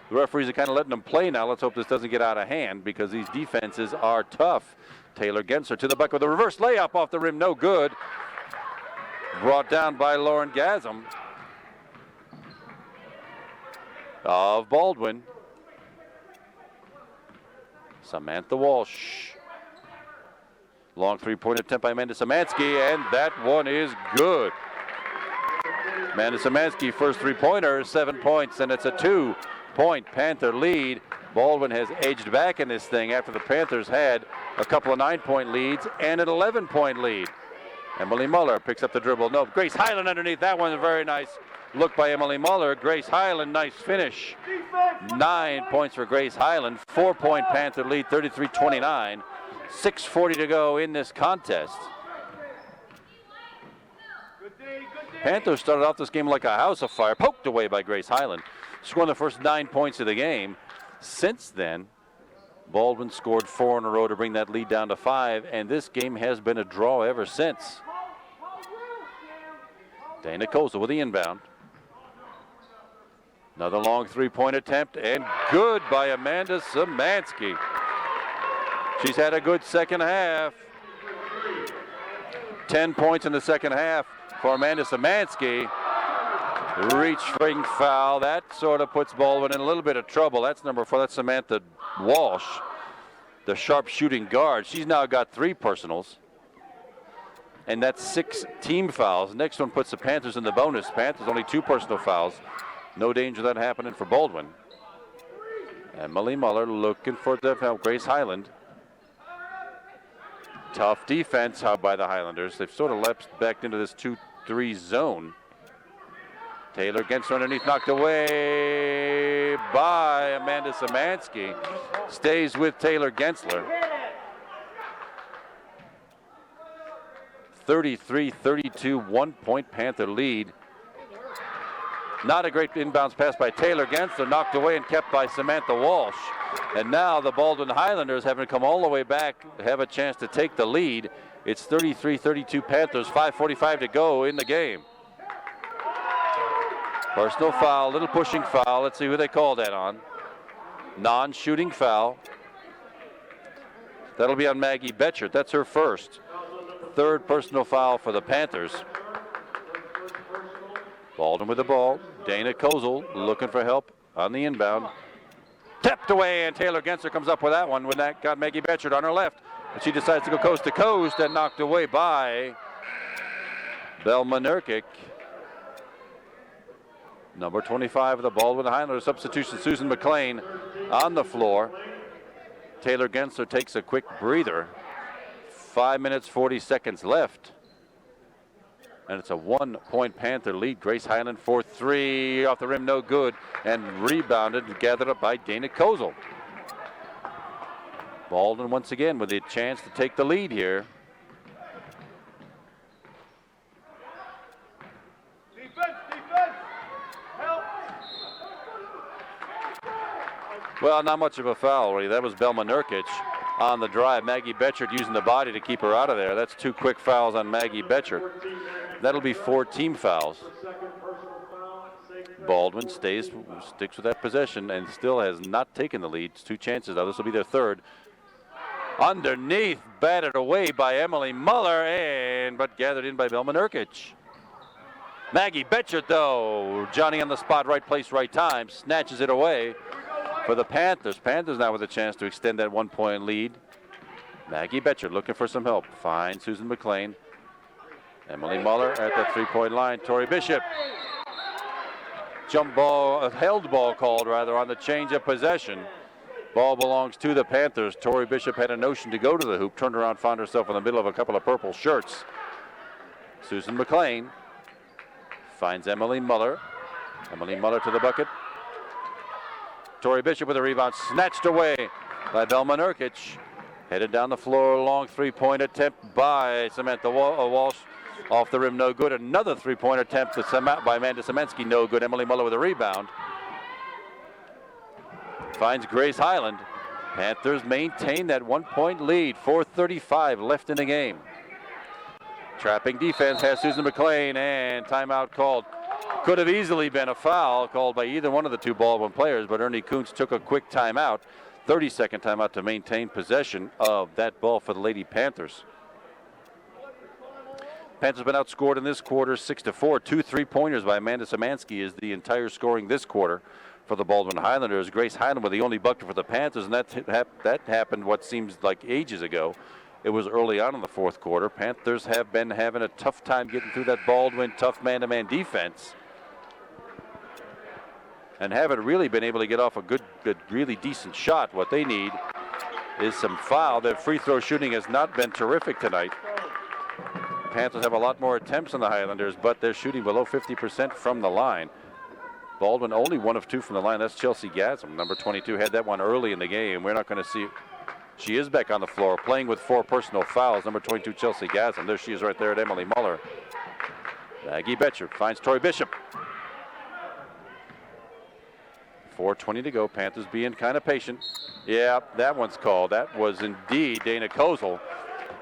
The referees are kind of letting them play now. Let's hope this doesn't get out of hand because these defenses are tough. Taylor Genser to the bucket with a reverse layup off the rim. No good. Brought down by Lauren Gasm of Baldwin. Samantha Walsh. Long 3-point attempt by Amanda Szymanski, and that one is good. Amanda Szymanski, first 3-pointer, 7 points, and it's a 2-point Panther lead. Baldwin has edged back in this thing after the Panthers had a couple of 9-point leads and an 11-point lead. Emily Muller picks up the dribble. No, Grace Highland underneath. That one, a very nice look by Emily Muller. Grace Highland, nice finish. 9 points for Grace Highland. 4-point Panther lead, 33-29. 6:40 to go in this contest. Panthers started off this game like a house of fire, poked away by Grace Highland, scoring the first 9 points of the game. Since then, Baldwin scored 4 in a row to bring that lead down to 5, and this game has been a draw ever since. Dana Kozel with the inbound. Another long 3-point attempt, and good by Amanda Szymanski. She's had a good second half. 10 points in the second half for Amanda Szymanski. Reaching foul. That sort of puts Baldwin in a little bit of trouble. That's number 4. That's Samantha Walsh, the sharp shooting guard. She's now got 3 personals. And that's 6 team fouls. Next one puts the Panthers in the bonus. Panthers only 2 personal fouls. No danger of that happening for Baldwin. Emily Muller looking for the help. Grace Highland. Tough defense by the Highlanders. They've sort of leapt back into this 2-3 zone. Taylor Genser underneath, knocked away by Amanda Szymanski. Stays with Taylor Gensler. 33-32, 1-point Panther lead. Not a great inbounds pass by Taylor Gensler, knocked away and kept by Samantha Walsh. And now the Baldwin Highlanders, having come all the way back, have a chance to take the lead. It's 33-32 Panthers, 5:45 to go in the game. Personal foul, little pushing foul. Let's see who they called that on. Non-shooting foul. That'll be on Maggie Betchert. That's her first. Third personal foul for the Panthers. Baldwin with the ball. Dana Kozel looking for help on the inbound. Tapped away, and Taylor Genser comes up with that one when that got Maggie Betchert on her left. But she decides to go coast to coast and knocked away by Belma Nurkic. Number 25 of the Baldwin Highlanders. Substitution, Susan McLean on the floor. Taylor Gensler takes a quick breather. 5 minutes, 40 seconds left. And it's a 1-point Panther lead. Grace Highland for 3 off the rim, no good. And rebounded and gathered up by Dana Kozel. Baldwin once again with a chance to take the lead here. Well, not much of a foul, really. That was Belma Nurkic on the drive. Maggie Betchert using the body to keep her out of there. That's 2 quick fouls on Maggie Betchert. That'll be 4 team fouls. Baldwin sticks with that possession and still has not taken the lead. It's 2 chances now. This will be their third. Underneath, batted away by Emily Muller, but gathered in by Belma Nurkic. Maggie Betchert, though, Johnny on the spot, right place, right time, snatches it away for the Panthers. Panthers now with a chance to extend that 1-point lead. Maggie Betchert looking for some help. Finds Susan McLean. Emily Muller at the 3-point line. Tori Bishop. Jump ball, a held ball called rather on the change of possession. Ball belongs to the Panthers. Tori Bishop had a notion to go to the hoop, turned around, found herself in the middle of a couple of purple shirts. Susan McLean finds Emily Muller. Emily Muller to the bucket. Tori Bishop with a rebound, snatched away by Belma Nurkic. Headed down the floor, long 3-point attempt by Samantha Walsh. Off the rim, no good. Another 3-point attempt by Amanda Semensky, no good. Emily Muller with a rebound. Finds Grace Highland. Panthers maintain that 1-point lead. 4:35 left in the game. Trapping defense has Susan McLean, and timeout called. Could have easily been a foul called by either one of the two Baldwin players, but Ernie Kuntz took a quick timeout. 30-second timeout to maintain possession of that ball for the Lady Panthers. Panthers have been outscored in this quarter 6-4. 2 3-pointers by Amanda Szymanski is the entire scoring this quarter for the Baldwin Highlanders. Grace Highland with the only bucket for the Panthers, and that happened what seems like ages ago. It was early on in the fourth quarter. Panthers have been having a tough time getting through that Baldwin tough man-to-man defense, and haven't really been able to get off a good, really decent shot. What they need is some foul. Their free throw shooting has not been terrific tonight. Panthers have a lot more attempts than the Highlanders, but they're shooting below 50% from the line. Baldwin only 1 of 2 from the line. That's Chelsea Gasm, number 22. Had that one early in the game. We're not going to see. She is back on the floor, playing with 4 personal fouls. Number 22, Chelsea Gasm. There she is right there at Emily Muller. Maggie Betcher finds Tori Bishop. 4:20 to go. Panthers being kind of patient. Yeah, that one's called. That was indeed Dana Kozel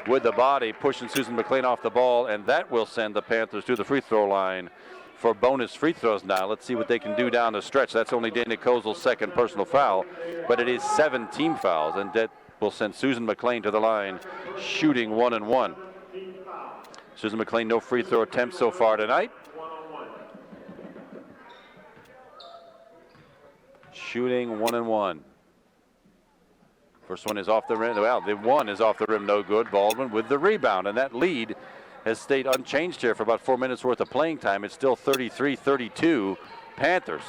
with the body, pushing Susan McLean off the ball, and that will send the Panthers to the free throw line for bonus free throws now. Let's see what they can do down the stretch. That's only Dana Kozel's second personal foul, but it is 7 team fouls, and that will send Susan McLean to the line, shooting 1-1. Susan McLean, no free throw attempts so far tonight. Shooting 1-1. First one is off the rim. Well, the one is off the rim, no good. Baldwin with the rebound, and that lead has stayed unchanged here for about 4 minutes worth of playing time. It's still 33-32 Panthers.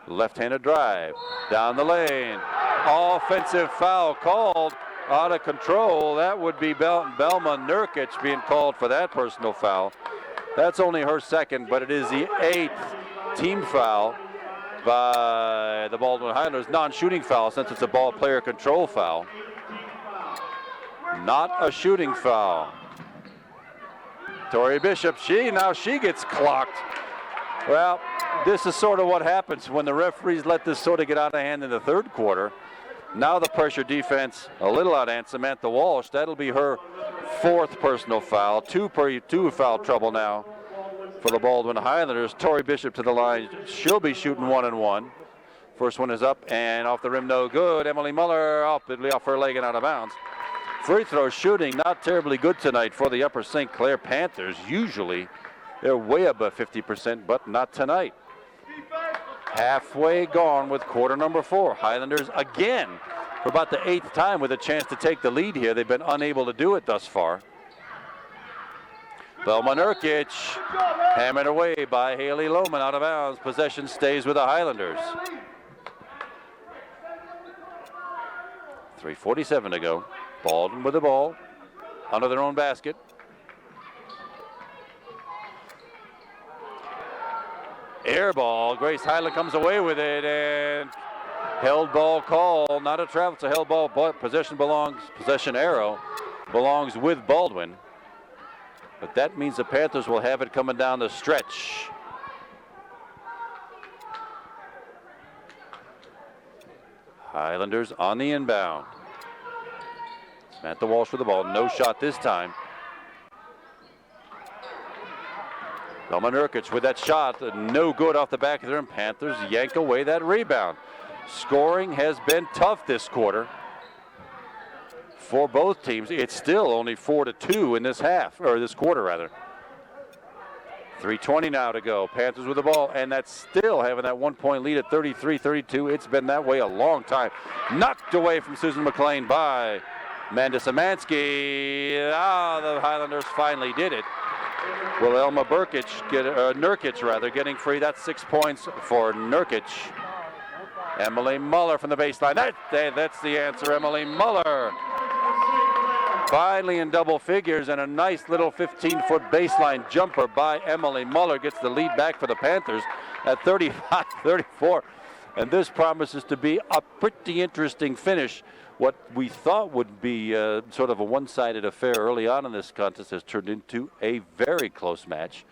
Left-handed drive down the lane. Offensive foul called, out of control. That would be Belma Nurkic being called for that personal foul. That's only her second, but it is the 8th team foul by the Baldwin Highlanders. Non-shooting foul since it's a ball player control foul. Not a shooting foul. Tori Bishop, she gets clocked. Well, this is sort of what happens when the referees let this sort of get out of hand in the third quarter. Now the pressure defense a little out of hand. Samantha Walsh, that'll be her 4th personal foul. Two foul trouble now for the Baldwin Highlanders. Tori Bishop to the line. She'll be shooting 1-1. First one is up and off the rim, no good. Emily Muller, it'll be off her leg and out of bounds. Free throw shooting not terribly good tonight for the Upper St. Clair Panthers. Usually they're way above 50%, but not tonight. Halfway gone with quarter number 4. Highlanders again for about the 8th time with a chance to take the lead here. They've been unable to do it thus far. Belma Nurkic hammered away by Haley Lohman, out of bounds. Possession stays with the Highlanders. 3:47 to go. Baldwin with the ball under their own basket. Air ball. Grace Highland comes away with it, and held ball call. Not a travel, it's a held ball. Possession arrow belongs with Baldwin. But that means the Panthers will have it coming down the stretch. Highlanders on the inbound. Samantha Walsh with the ball. No shot this time. Belma Nurkic with that shot, no good off the back of the rim. Panthers yank away that rebound. Scoring has been tough this quarter for both teams. It's still only 4-2 in this half, or this quarter rather. 3:20 now to go. Panthers with the ball, and that's still having that 1-point lead at 33-32. It's been that way a long time. Knocked away from Susan McLean by Amanda Szymanski. The Highlanders finally did it. Will Elma Nurkic getting free. That's 6 points for Nurkic. Emily Muller from the baseline. That's the answer, Emily Muller. Finally in double figures, and a nice little 15-foot baseline jumper by Emily Muller gets the lead back for the Panthers at 35-34. And this promises to be a pretty interesting finish. What we thought would be sort of a one-sided affair early on in this contest has turned into a very close match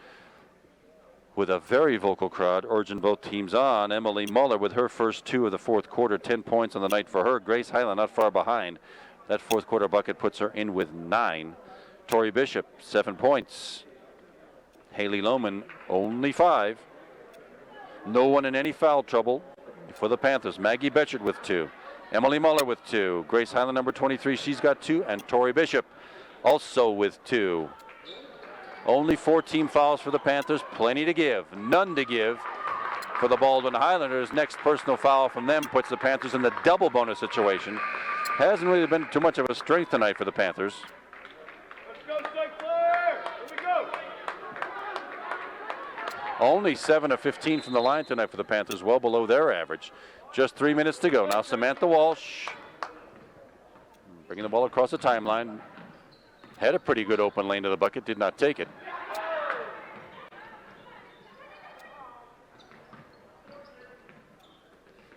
with a very vocal crowd urging both teams on. Emily Muller with her first 2 of the fourth quarter, 10 points on the night for her. Grace Highland not far behind. That fourth quarter bucket puts her in with 9. Tori Bishop, 7 points. Haley Lohman, only 5. No one in any foul trouble for the Panthers. Maggie Betchert with 2. Emily Muller with 2. Grace Highland, number 23, she's got 2. And Tori Bishop also with 2. Only 4 team fouls for the Panthers. Plenty to give. None to give for the Baldwin Highlanders. Next personal foul from them puts the Panthers in the double bonus situation. Hasn't really been too much of a strength tonight for the Panthers. Let's go, stay clear. Here we go. Only 7 of 15 from the line tonight for the Panthers, well below their average. Just 3 minutes to go. Now Samantha Walsh bringing the ball across the timeline. Had a pretty good open lane to the bucket, did not take it.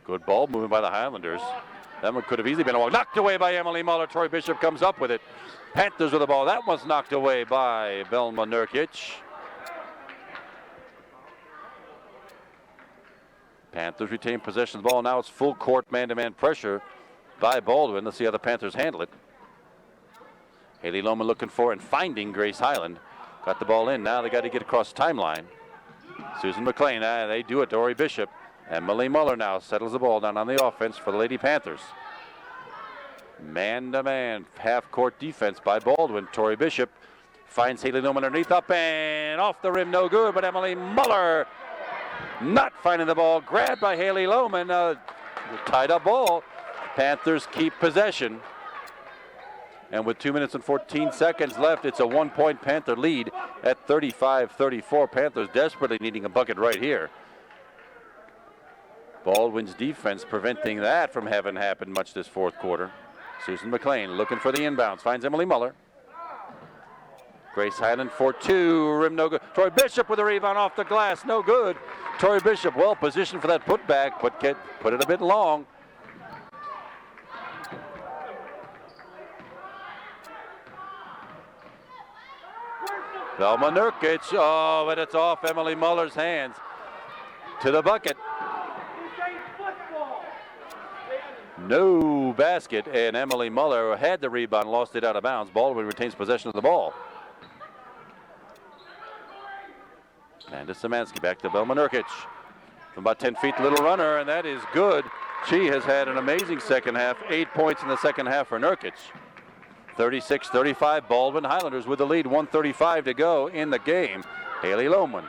Good ball moving by the Highlanders. That one could have easily been a walk. Knocked away by Emily Muller. Tori Bishop comes up with it. Panthers with the ball. That one's knocked away by Belma Nurkic. Panthers retain possession of the ball. Now it's full court man-to-man pressure by Baldwin. Let's see how the Panthers handle it. Haley Lohman looking for and finding Grace Highland. Got the ball in. Now they got to get across the timeline. Susan McLean. They do it. Tori Bishop. Emily Muller now settles the ball down on the offense for the Lady Panthers. Man-to-man half-court defense by Baldwin. Tori Bishop finds Haley Lohman underneath, up and off the rim, no good, but Emily Muller not finding the ball. Grabbed by Haley Lohman. Tied up ball. Panthers keep possession. And with 2 minutes and 14 seconds left, it's a 1-point Panther lead at 35-34. Panthers desperately needing a bucket right here. Baldwin's defense preventing that from having happened much this fourth quarter. Susan McLean looking for the inbounds. Finds Emily Muller. Grace Highland for 2. Rim no good. Tori Bishop with a rebound off the glass. No good. Tori Bishop well positioned for that putback, but put it a bit long. Belma Nurkic. Oh, but it's off Emily Muller's hands. To the bucket. No basket, and Emily Muller had the rebound, lost it out of bounds. Baldwin retains possession of the ball. Amanda Szymanski back to Belma Nurkic. From about 10 feet, little runner, and that is good. She has had an amazing second half. 8 points in the second half for Nurkic. 36-35, Baldwin Highlanders with the lead. 1:35 to go in the game. Haley Lohman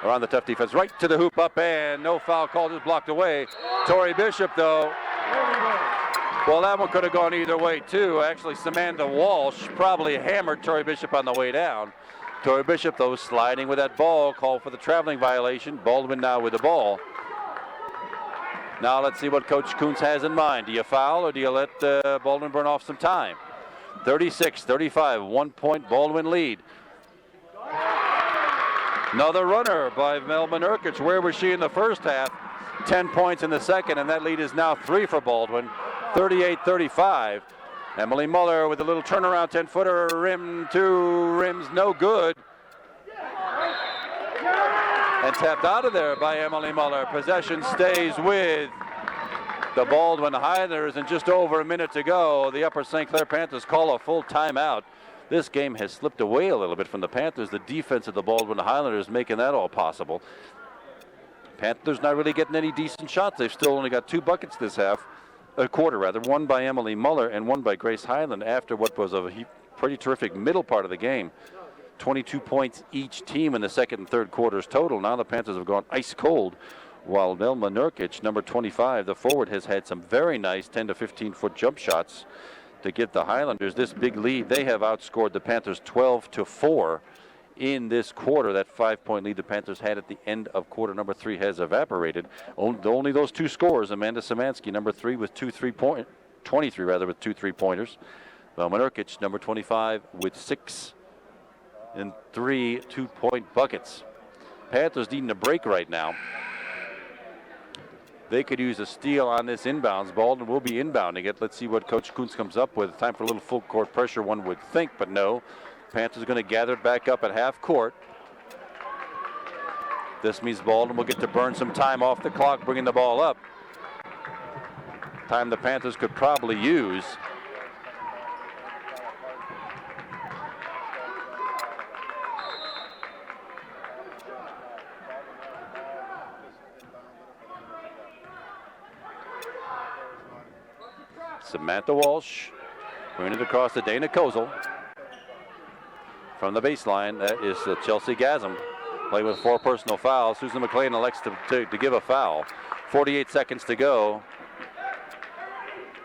around the tough defense, right to the hoop, up, and no foul call, just blocked away. Tori Bishop, though. Well, that one could have gone either way, too. Actually, Samantha Walsh probably hammered Tori Bishop on the way down. Tori Bishop, though, sliding with that ball, called for the traveling violation. Baldwin now with the ball. Now let's see what Coach Kuntz has in mind. Do you foul or do you let Baldwin burn off some time? 36-35, 1-point Baldwin lead. Another runner by Belma Nurkic. Where was she in the first half? 10 points in the second, and that lead is now 3 for Baldwin. 38-35. Emily Muller with a little turnaround 10-footer, rim, 2 rims, no good. And tapped out of there by Emily Muller. Possession stays with the Baldwin Highlanders, and just over a minute to go, the Upper St. Clair Panthers call a full timeout. This game has slipped away a little bit from the Panthers. The defense of the Baldwin Highlanders making that all possible. Panthers not really getting any decent shots. They've still only got 2 buckets this quarter rather. One by Emily Muller and one by Grace Highland after what was a pretty terrific middle part of the game. 22 points each team in the second and third quarters total. Now the Panthers have gone ice cold, while Velma Nurkic, number 25, the forward, has had some very nice 10 to 15 foot jump shots to give the Highlanders this big lead. They have outscored the Panthers 12-4 in this quarter. That 5-point lead the Panthers had at the end of quarter number 3 has evaporated. Only those 2 scores. Amanda Szymanski, number 3, with 23 rather, with 2 3-pointers. Velma Nurkic, number 25, with 6 and 3 2-point buckets. Panthers needing a break right now. They could use a steal on this inbounds. Baldwin will be inbounding it. Let's see what Coach Kuntz comes up with. Time for a little full court pressure, one would think, but no. Panthers are going to gather it back up at half court. This means Baldwin will get to burn some time off the clock, bringing the ball up. Time the Panthers could probably use. Samantha Walsh bringing it across to Dana Kozel. From the baseline, that is Chelsea Gasm. Play with 4 personal fouls. Susan McLean elects to give a foul. 48 seconds to go.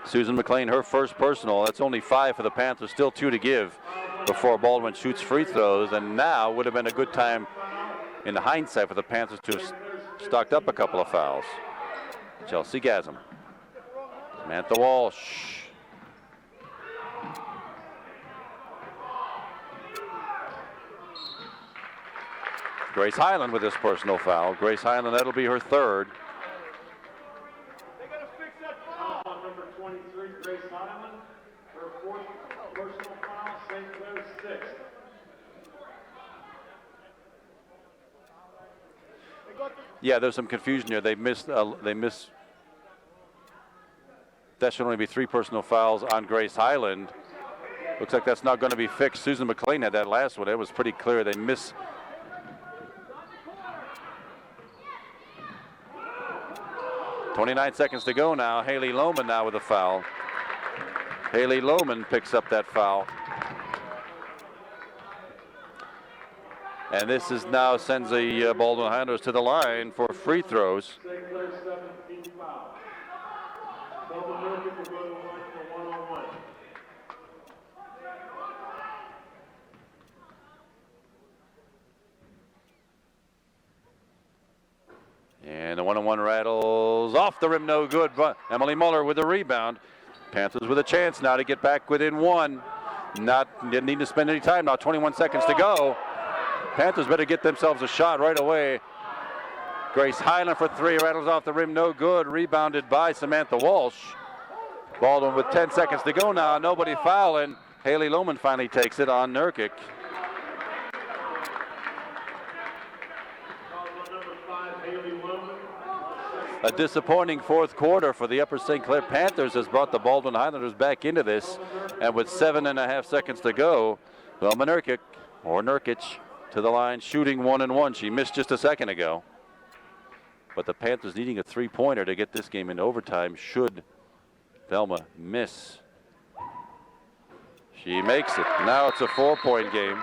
Susan McLean, her first personal. That's only 5 for the Panthers. Still 2 to give before Baldwin shoots free throws. And now would have been a good time, in hindsight, for the Panthers to have stocked up a couple of fouls. Chelsea Gasm. Samantha Walsh. Grace Highland with this personal foul. Grace Highland, that'll be her 3rd. They gotta fix that Foul on number 23, Grace Highland. Her 4th personal foul, St. Clair's 6th. Yeah, there's some confusion here. They missed. That should only be 3 personal fouls on Grace Highland. Looks like that's not going to be fixed. Susan McLean had that last one. It was pretty clear. They miss. .29 seconds to go now. Haley Lohman now with a foul. Haley Lohman picks up that foul. And this is now sends the Baldwin Highlanders to the line for free throws. St. Clair's 17th foul. Velma Nurkic will go to the line for 1-on-1. And the 1-on-1 rattles off the rim, no good. But Emily Muller with the rebound. Panthers with a chance now to get back within 1. Didn't need to spend any time now. 21 seconds to go. Panthers better get themselves a shot right away. Grace Highland for 3, rattles off the rim, no good. Rebounded by Samantha Walsh. Baldwin with 10 seconds to go now. Nobody fouling. Haley Lohman finally takes it on Nurkic. A disappointing 4th quarter for the Upper St. Clair Panthers has brought the Baldwin Highlanders back into this. And with 7.5 seconds to go, Velma Nurkic, or Nurkic, to the line, shooting 1-and-1. She missed just a second ago. But the Panthers needing a 3-pointer to get this game into overtime should Velma miss. She makes it. Now it's a 4-point game.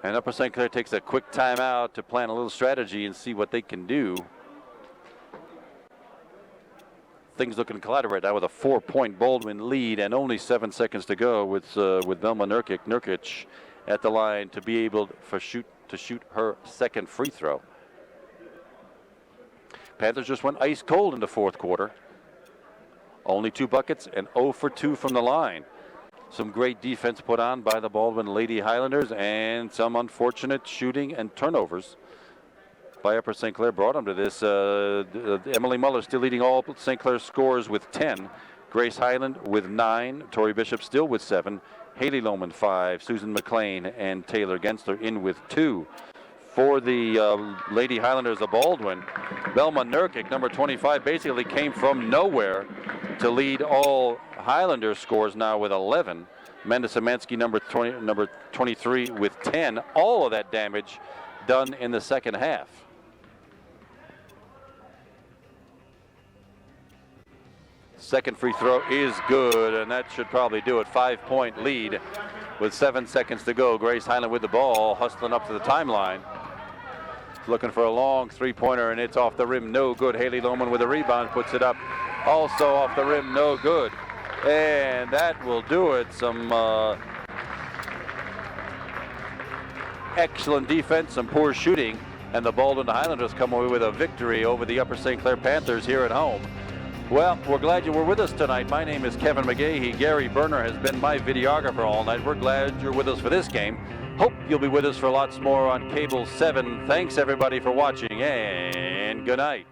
And Upper St. Clair takes a quick timeout to plan a little strategy and see what they can do. Things looking collided right now with a 4-point Baldwin lead and only 7 seconds to go with Velma Nurkic at the line to be able to shoot her 2nd free throw. Panthers just went ice cold in the 4th quarter. Only 2 buckets and 0 for 2 from the line. Some great defense put on by the Baldwin Lady Highlanders and some unfortunate shooting and turnovers by Upper St. Clair brought them to this. Emily Muller still leading all St. Clair scores with 10. Grace Highland with 9. Tori Bishop still with 7. Haley Lohman 5. Susan McLean and Taylor Gensler in with 2. for the Lady Highlanders of Baldwin. Belma Nurkic, number 25, basically came from nowhere to lead all Highlander scores now with 11. Amanda Szymanski, number 23, with 10. All of that damage done in the second half. Second free throw is good, and that should probably do it. 5-point lead with 7 seconds to go. Grace Highland with the ball, hustling up to the timeline. Looking for a long three-pointer, and it's off the rim, no good. Haley Lohman with a rebound, puts it up. Also off the rim, no good. And that will do it. Some excellent defense, some poor shooting, and the Baldwin Highlanders come away with a victory over the Upper St. Clair Panthers here at home. Well, we're glad you were with us tonight. My name is Kevin McGahey. Gary Berner has been my videographer all night. We're glad you're with us for this game. Hope you'll be with us for lots more on Cable 7. Thanks, everybody, for watching, and good night.